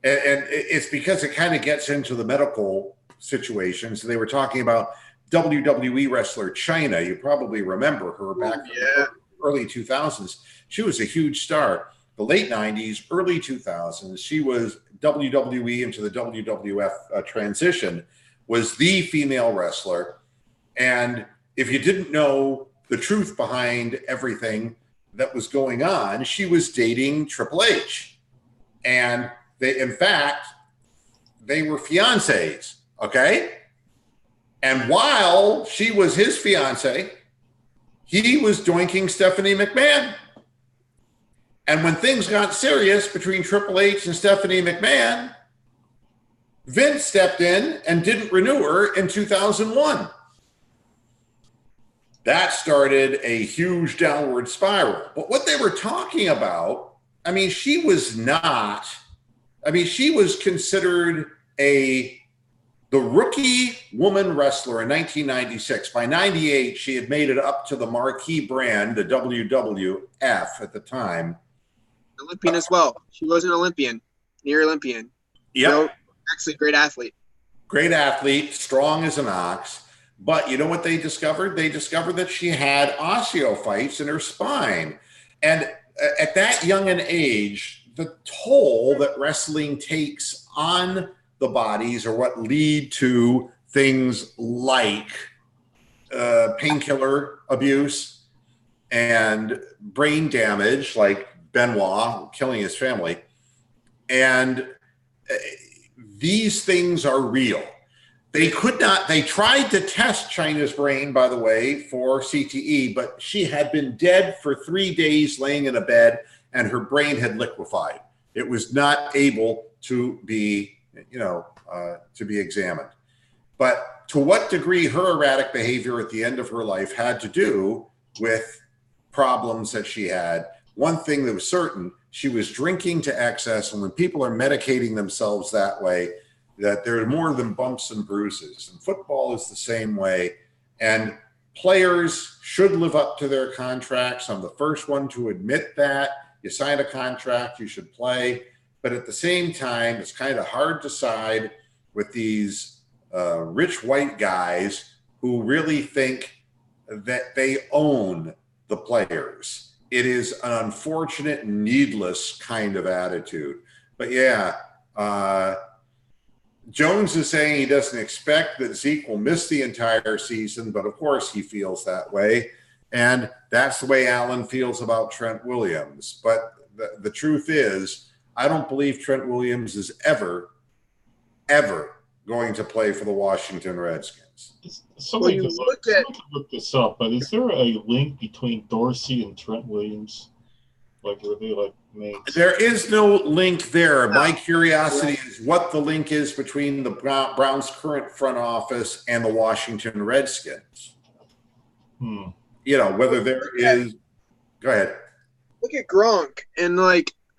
S1: it's because it kind of gets into the medical situations. They were talking about WWE wrestler Chyna. You probably remember her back in the early 2000s. She was a huge star. The late 90s, early 2000s, she was WWE into the WWF transition, was the female wrestler. And if you didn't know the truth behind everything that was going on, she was dating Triple H. And they were fiancés, okay? And while she was his fiancé, he was doinking Stephanie McMahon. And when things got serious between Triple H and Stephanie McMahon, Vince stepped in and didn't renew her in 2001. That started a huge downward spiral. But what they were talking about, she was considered the rookie woman wrestler in 1996. By 98, she had made it up to the marquee brand, the WWF at the time.
S3: Olympian as well. She was an Olympian, near Olympian.
S1: Yeah.
S3: So, actually, great athlete.
S1: Great athlete, strong as an ox. But you know what they discovered? They discovered that she had osteophytes in her spine. And at that young an age, the toll that wrestling takes on the bodies are what lead to things like painkiller abuse and brain damage, like Benoit killing his family. And these things are real. They tried to test Chyna's brain, by the way, for CTE, but she had been dead for 3 days laying in a bed and her brain had liquefied. It was not able to be, examined. But to what degree her erratic behavior at the end of her life had to do with problems that she had. One thing that was certain, she was drinking to excess. And when people are medicating themselves that way, that there are more than bumps and bruises. And football is the same way. And players should live up to their contracts. I'm the first one to admit that. You sign a contract, you should play. But at the same time, it's kind of hard to side with these rich white guys who really think that they own the players. It is an unfortunate, needless kind of attitude. But yeah, Jones is saying he doesn't expect that Zeke will miss the entire season, but of course he feels that way. And that's the way Alan feels about Trent Williams. But the truth is, I don't believe Trent Williams is ever going to play for the Washington Redskins.
S2: Somebody can look this up, but is there a link between Dorsey and Trent Williams? Like, were they like mates?
S1: There is no link there. My curiosity is what the link is between the Browns' current front office and the Washington Redskins. Whether there is. Go ahead.
S3: Look at Gronk, and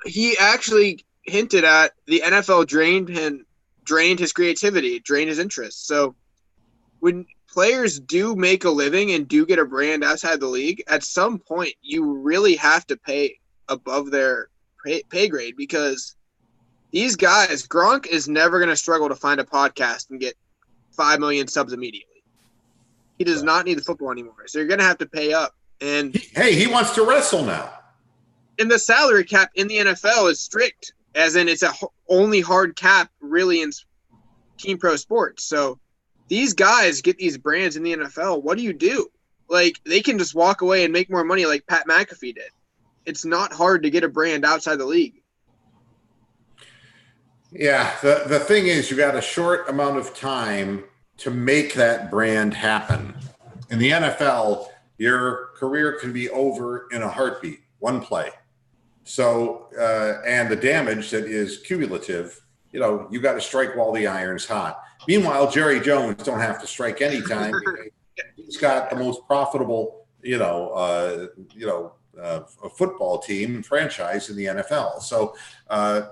S3: he actually hinted at the NFL drained his creativity, drained his interests. So when players do make a living and do get a brand outside the league, at some point you really have to pay above their pay grade, because these guys, Gronk is never going to struggle to find a podcast and get 5 million subs immediately. He does not need the football anymore. So you're going to have to pay up. And
S1: he wants to wrestle now.
S3: And the salary cap in the NFL is strict, as in it's only hard cap really in team pro sports. So these guys get these brands in the NFL. What do? They can just walk away and make more money like Pat McAfee did. It's not hard to get a brand outside the league.
S1: Yeah, the thing is, you got a short amount of time to make that brand happen. In the NFL, your career can be over in a heartbeat, one play. So, and the damage that is cumulative, you got to strike while the iron's hot. Meanwhile, Jerry Jones don't have to strike anytime. He's got the most profitable, a football team franchise in the NFL. So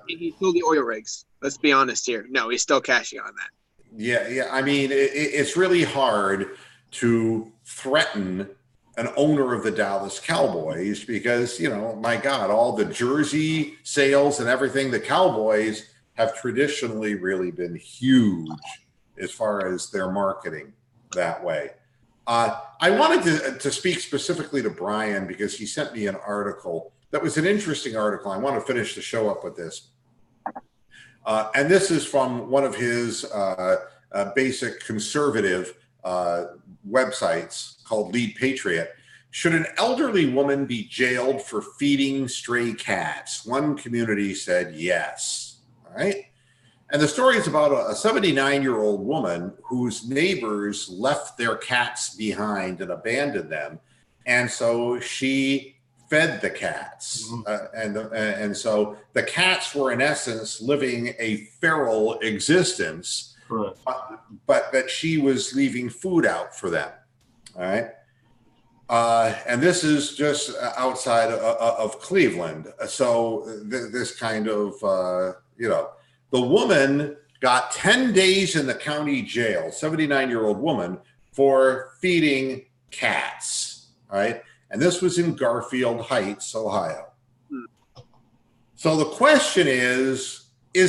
S3: he sold the oil rigs. Let's be honest here. No, he's still cashing on that.
S1: Yeah. I mean, it's really hard to threaten an owner of the Dallas Cowboys because, my God, all the jersey sales and everything, the Cowboys have traditionally really been huge as far as their marketing that way. I wanted to speak specifically to Brian because he sent me an article that was an interesting article. I want to finish the show up with this. And this is from one of his basic conservative websites called Lead Patriot. Should an elderly woman be jailed for feeding stray cats? One community said yes. All right. And the story is about a 79-year-old woman whose neighbors left their cats behind and abandoned them. And so she fed the cats. And so the cats were, in essence, living a feral existence,
S2: Correct.
S1: but that she was leaving food out for them. All right. And this is just outside of Cleveland. So this kind of, the woman got 10 days in the county jail, 79-year-old woman, for feeding cats. All right. And this was in Garfield Heights, Ohio. So the question is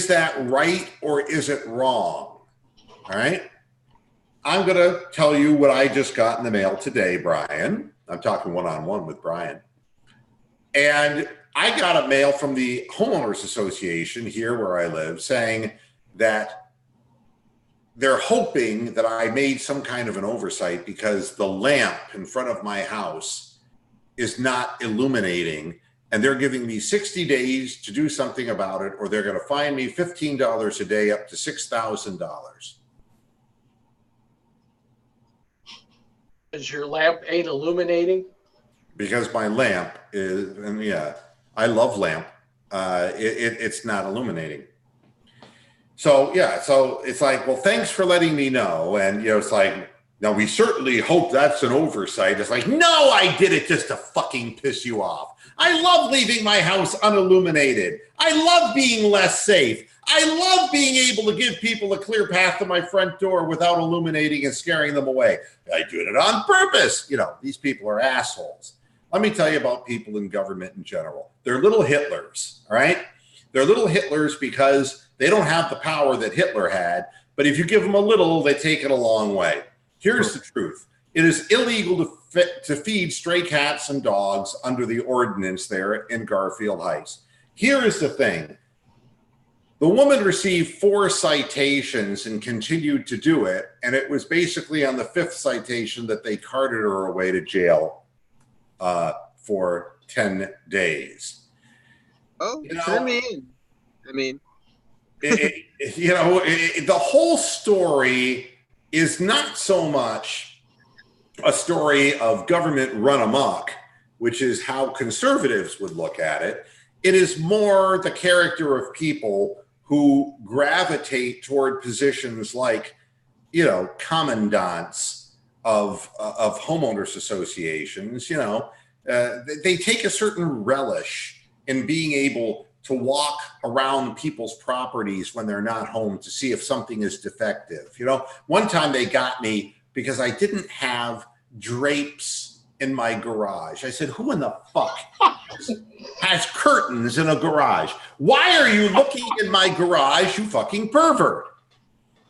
S1: that right or is it wrong? All right. I'm going to tell you what I just got in the mail today, Brian. I'm talking one-on-one with Brian. And I got a mail from the Homeowners Association here where I live saying that they're hoping that I made some kind of an oversight because the lamp in front of my house is not illuminating, and they're giving me 60 days to do something about it, or they're going to fine me $15 a day up to $6,000.
S4: Because your lamp ain't illuminating?
S1: Because my lamp is, and yeah, I love lamp. It's not illuminating. So, yeah, so it's like, well, thanks for letting me know. And, it's like, now we certainly hope that's an oversight. It's like, no, I did it just to fucking piss you off. I love leaving my house unilluminated. I love being less safe. I love being able to give people a clear path to my front door without illuminating and scaring them away. I do it on purpose. These people are assholes. Let me tell you about people in government in general. They're little Hitlers, all right? They're little Hitlers because they don't have the power that Hitler had, but if you give them a little, they take it a long way. Here's the truth. It is illegal to feed stray cats and dogs under the ordinance there in Garfield Heights. Here is the thing. The woman received 4 citations and continued to do it, and it was basically on the 5th citation that they carted her away to jail for 10 days.
S3: Oh, I mean,
S1: the whole story is not so much a story of government run amok, which is how conservatives would look at it. It is more the character of people who gravitate toward positions like, commandants of homeowners associations. They take a certain relish in being able to walk around people's properties when they're not home to see if something is defective. One time they got me because I didn't have drapes in my garage. I said, who in the fuck has curtains in a garage? Why are you looking in my garage, you fucking pervert?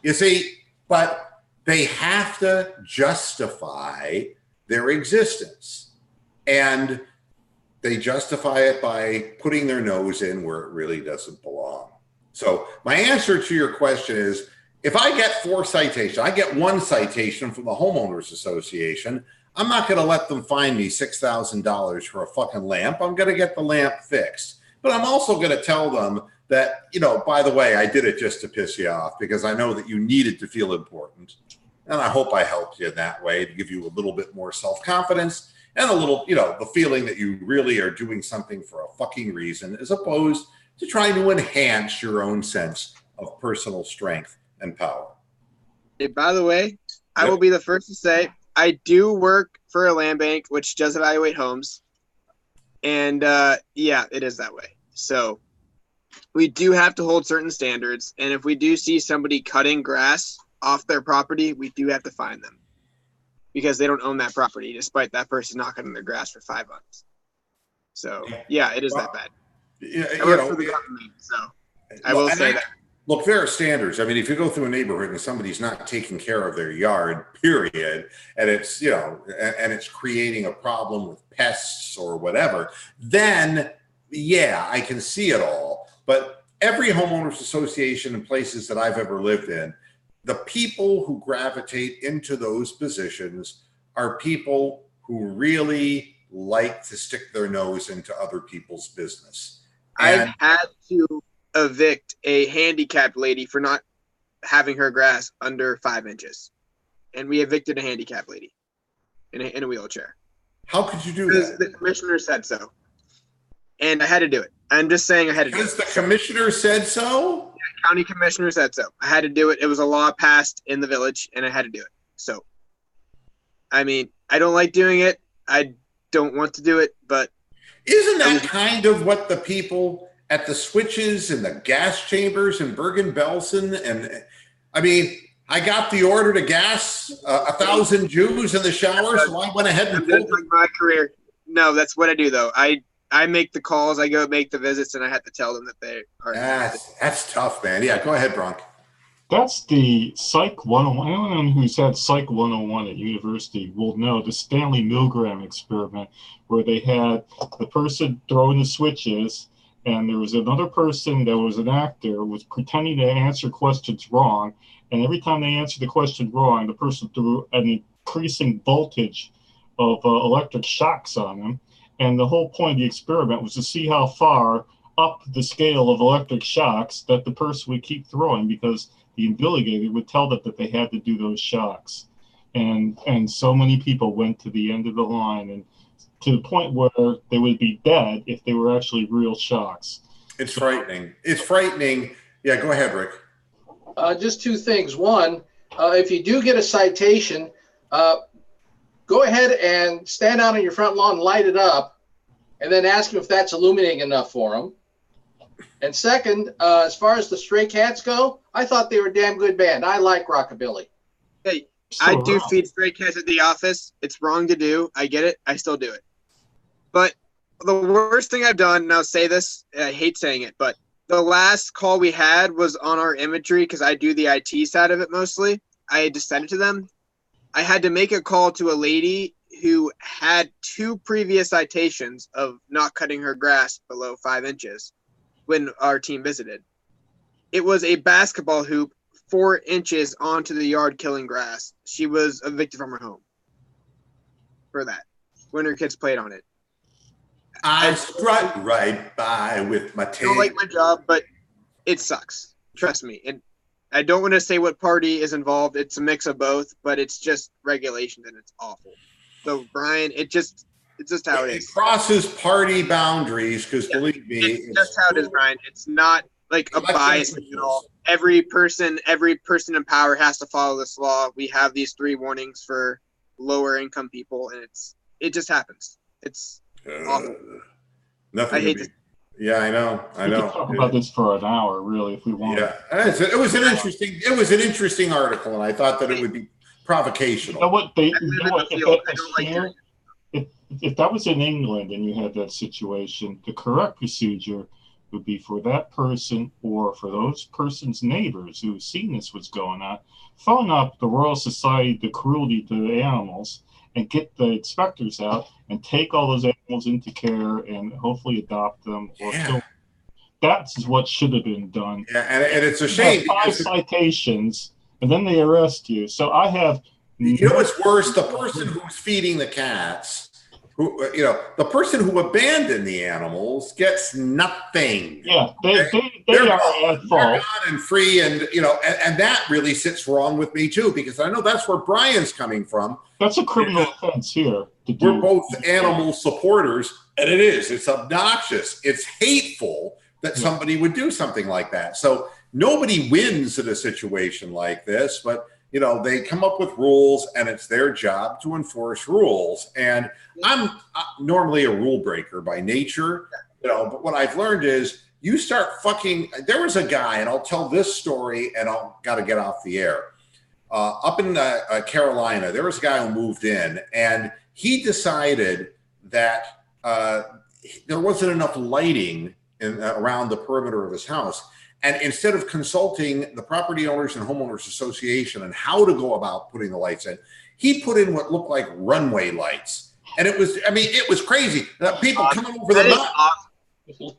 S1: You see, but they have to justify their existence. And they justify it by putting their nose in where it really doesn't belong. So my answer to your question is, if I get 4 citations, I get 1 citation from the Homeowners Association, I'm not going to let them fine me $6,000 for a fucking lamp. I'm going to get the lamp fixed. But I'm also going to tell them that, by the way, I did it just to piss you off because I know that you needed to feel important. And I hope I helped you in that way to give you a little bit more self-confidence and a little, the feeling that you really are doing something for a fucking reason, as opposed to trying to enhance your own sense of personal strength and power.
S3: Hey, by the way, I will be the first to say I do work for a land bank, which does evaluate homes. And yeah, it is that way. So we do have to hold certain standards. And if we do see somebody cutting grass off their property, we do have to fine them because they don't own that property, despite that person not cutting their grass for 5 months. So yeah, it is that bad. I work for the government, so I will say that.
S1: Look, there are standards. I mean, if you go through a neighborhood and somebody's not taking care of their yard, period, and it's, you know, and it's creating a problem with pests or whatever, then yeah, I can see it all. But every homeowners association and places that I've ever lived in, the people who gravitate into those positions are people who really like to stick their nose into other people's business.
S3: I've had to evict a handicapped lady for not having her grass under 5 inches. And we evicted a handicapped lady in a wheelchair.
S1: How could you do
S3: because
S1: that?
S3: The commissioner said so. And I had to do it. I'm just saying I had to do it.
S1: Because the commissioner said so?
S3: Yeah, county commissioner said so. I had to do it. It was a law passed in the village, and I had to do it. So, I mean, I don't like doing it. I don't want to do it, but...
S1: Isn't that kind of what the people at the switches and the gas chambers in Bergen-Belsen and... I mean, I got the order to gas 1,000 Jews in the shower, so I went ahead and pulled
S3: like my career. No, that's what I do, though. I make the calls, I go make the visits, and I have to tell them that they are.
S1: That's tough, man. Yeah, go ahead, Bronk.
S2: That's the Psych 101. Anyone who's had Psych 101 at university will know the Stanley Milgram experiment, where they had the person throwing the switches, and there was another person that was an actor was pretending to answer questions wrong, and every time they answered the question wrong, the person threw an increasing voltage of electric shocks on them. And the whole point of the experiment was to see how far up the scale of electric shocks that the person would keep throwing, because the invigilator would tell them that they had to do those shocks. And so many people went to the end of the line, and to the point where they would be dead if they were actually real shocks.
S1: It's frightening. It's frightening. Yeah, go ahead, Rick.
S4: Just two things. One, if you do get a citation, go ahead and stand out on your front lawn, light it up, and then ask them if that's illuminating enough for them. And second, as far as the Stray Cats go, I thought they were a damn good band. I like rockabilly.
S3: Hey, I do feed Stray Cats at the office. It's wrong to do. I get it. I still do it. But the worst thing I've done, and I'll say this, I hate saying it, but the last call we had was on our imagery because I do the IT side of it mostly. I just sent it to them. I had to make a call to a lady who had 2 previous citations of not cutting her grass below 5 inches when our team visited. It was a basketball hoop 4 inches onto the yard killing grass. She was evicted from her home for that when her kids played on it.
S1: I strut right by with my tail.
S3: I don't like my job, but it sucks. Trust me. And I don't want to say what party is involved. It's a mix of both, but it's just regulations and it's awful. So Brian, it's just how it is. It
S1: crosses party boundaries because believe me,
S3: it's just how it is, Brian. It's not like a bias at all. Every person in power has to follow this law. We have these 3 warnings for lower income people, and it just happens. It's awful.
S1: Nothing.
S3: I hate to.
S1: Yeah, I know.
S2: We could talk about this for an hour, really, if we want.
S1: Yeah, it was an interesting article, and I thought that it would be provocational.
S2: You know what? If that was in England and you had that situation, the correct procedure would be for that person or for those person's neighbors who have seen this what's going on, phone up the Royal Society of Cruelty to Animals and get the inspectors out and take all those animals into care and hopefully adopt them or kill them. That's what should have been done.
S1: Yeah, and it's a shame.
S2: 5 citations, and then they arrest you. So I have...
S1: You know what's worse? The person who's feeding the cats, the person who abandoned the animals gets nothing.
S2: Yeah, they are at fault.
S1: They're gone and free, and and that really sits wrong with me too, because I know that's where Brian's coming from.
S2: That's a criminal offense here.
S1: We're both animal supporters, and it's obnoxious. It's hateful that somebody would do something like that. So nobody wins in a situation like this, but they come up with rules, and it's their job to enforce rules. And I'm normally a rule breaker by nature, but what I've learned is you start fucking. There was a guy, and I'll tell this story, and I'll got to get off the air. up in Carolina, there was a guy who moved in, and he decided that there wasn't enough lighting around the perimeter of his house. And instead of consulting the Property Owners and Homeowners Association on how to go about putting the lights in, he put in what looked like runway lights. And it was crazy. People coming over the mountain.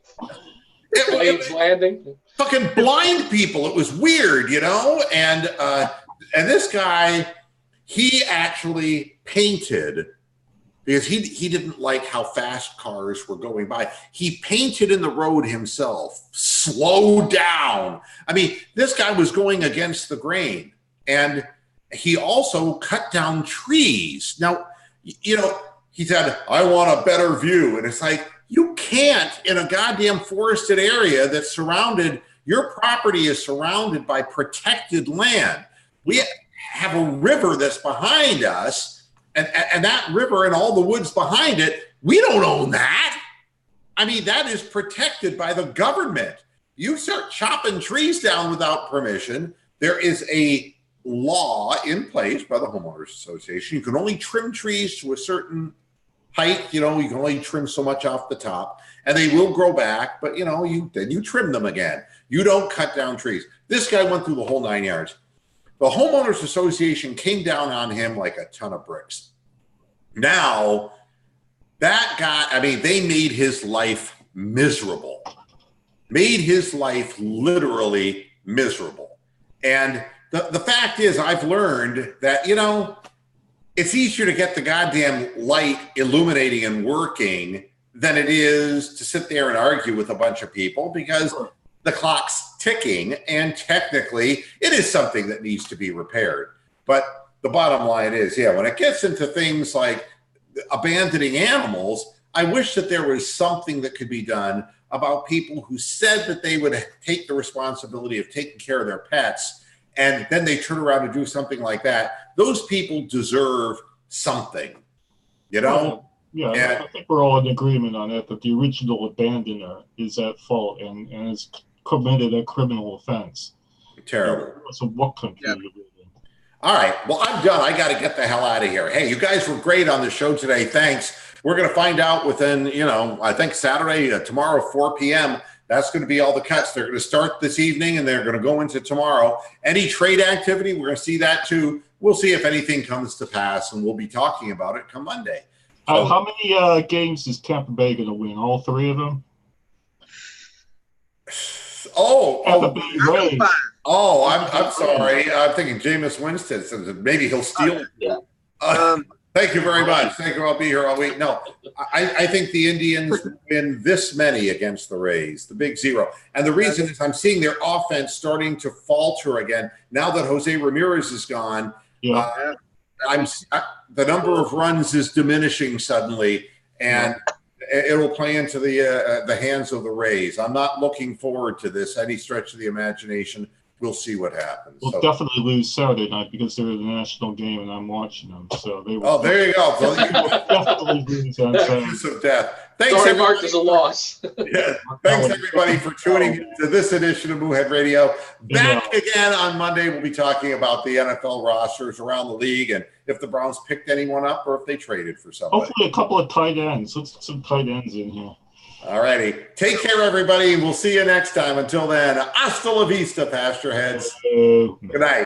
S4: Blades landing.
S1: Fucking blind people. It was weird, And this guy, he actually painted, because he didn't like how fast cars were going by. He painted in the road himself, slow down. I mean, this guy was going against the grain. And he also cut down trees. Now, he said, I want a better view. And it's like, you can't in a goddamn forested area that's surrounded, your property is surrounded by protected land. We have a river that's behind us. And that river and all the woods behind it, we don't own that. I mean, that is protected by the government. You start chopping trees down without permission, there is a law in place by the Homeowners Association. You can only trim trees to a certain height. You can only trim so much off the top, and they will grow back, but then you trim them again. You don't cut down trees. This guy went through the whole 9 yards. The Homeowners Association came down on him like a ton of bricks. Now, that guy, they made his life miserable. Made his life literally miserable. And the fact is, I've learned that, it's easier to get the goddamn light illuminating and working than it is to sit there and argue with a bunch of people, because the clock's ticking, and technically it is something that needs to be repaired. But the bottom line is, when it gets into things like abandoning animals, I wish that there was something that could be done about people who said that they would take the responsibility of taking care of their pets, and then they turn around and do something like that. Those people deserve something,
S2: Yeah, I think we're all in agreement on that the original abandoner is at fault and has committed a criminal offense.
S1: Terrible.
S2: So what country you live in?
S1: All right. Well, I'm done. I got to get the hell out of here. Hey, you guys were great on the show today. Thanks. We're going to find out within, I think Saturday, tomorrow, 4 p.m., that's going to be all the cuts. They're going to start this evening, and they're going to go into tomorrow. Any trade activity, we're going to see that too. We'll see if anything comes to pass, and we'll be talking about it come Monday. So,
S2: how many games is Tampa Bay going to win? All three of them?
S1: I'm sorry. I'm thinking Jameis Winston. So maybe he'll steal it. Thank you very much. Thank you. I'll be here all week. No, I think the Indians win this many against the Rays, the big 0. And the reason is I'm seeing their offense starting to falter again. Now that Jose Ramirez is gone, the number of runs is diminishing suddenly, and it will play into the hands of the Rays. I'm not looking forward to this any stretch of the imagination. We'll see what happens.
S2: We'll definitely lose Saturday night because they're the national game and I'm watching them. So they will.
S1: Oh, there you go. So
S2: definitely lose on Saturday.
S1: Of death. Thanks,
S4: sorry, Mark, there's a loss.
S1: Thanks, everybody, for tuning in to this edition of Moohead Radio. Back again on Monday. We'll be talking about the NFL rosters around the league and if the Browns picked anyone up or if they traded for somebody.
S2: Hopefully a couple of tight ends. Let's get some tight ends in here.
S1: All righty. Take care, everybody. We'll see you next time. Until then, hasta la vista, pasture heads. Good night.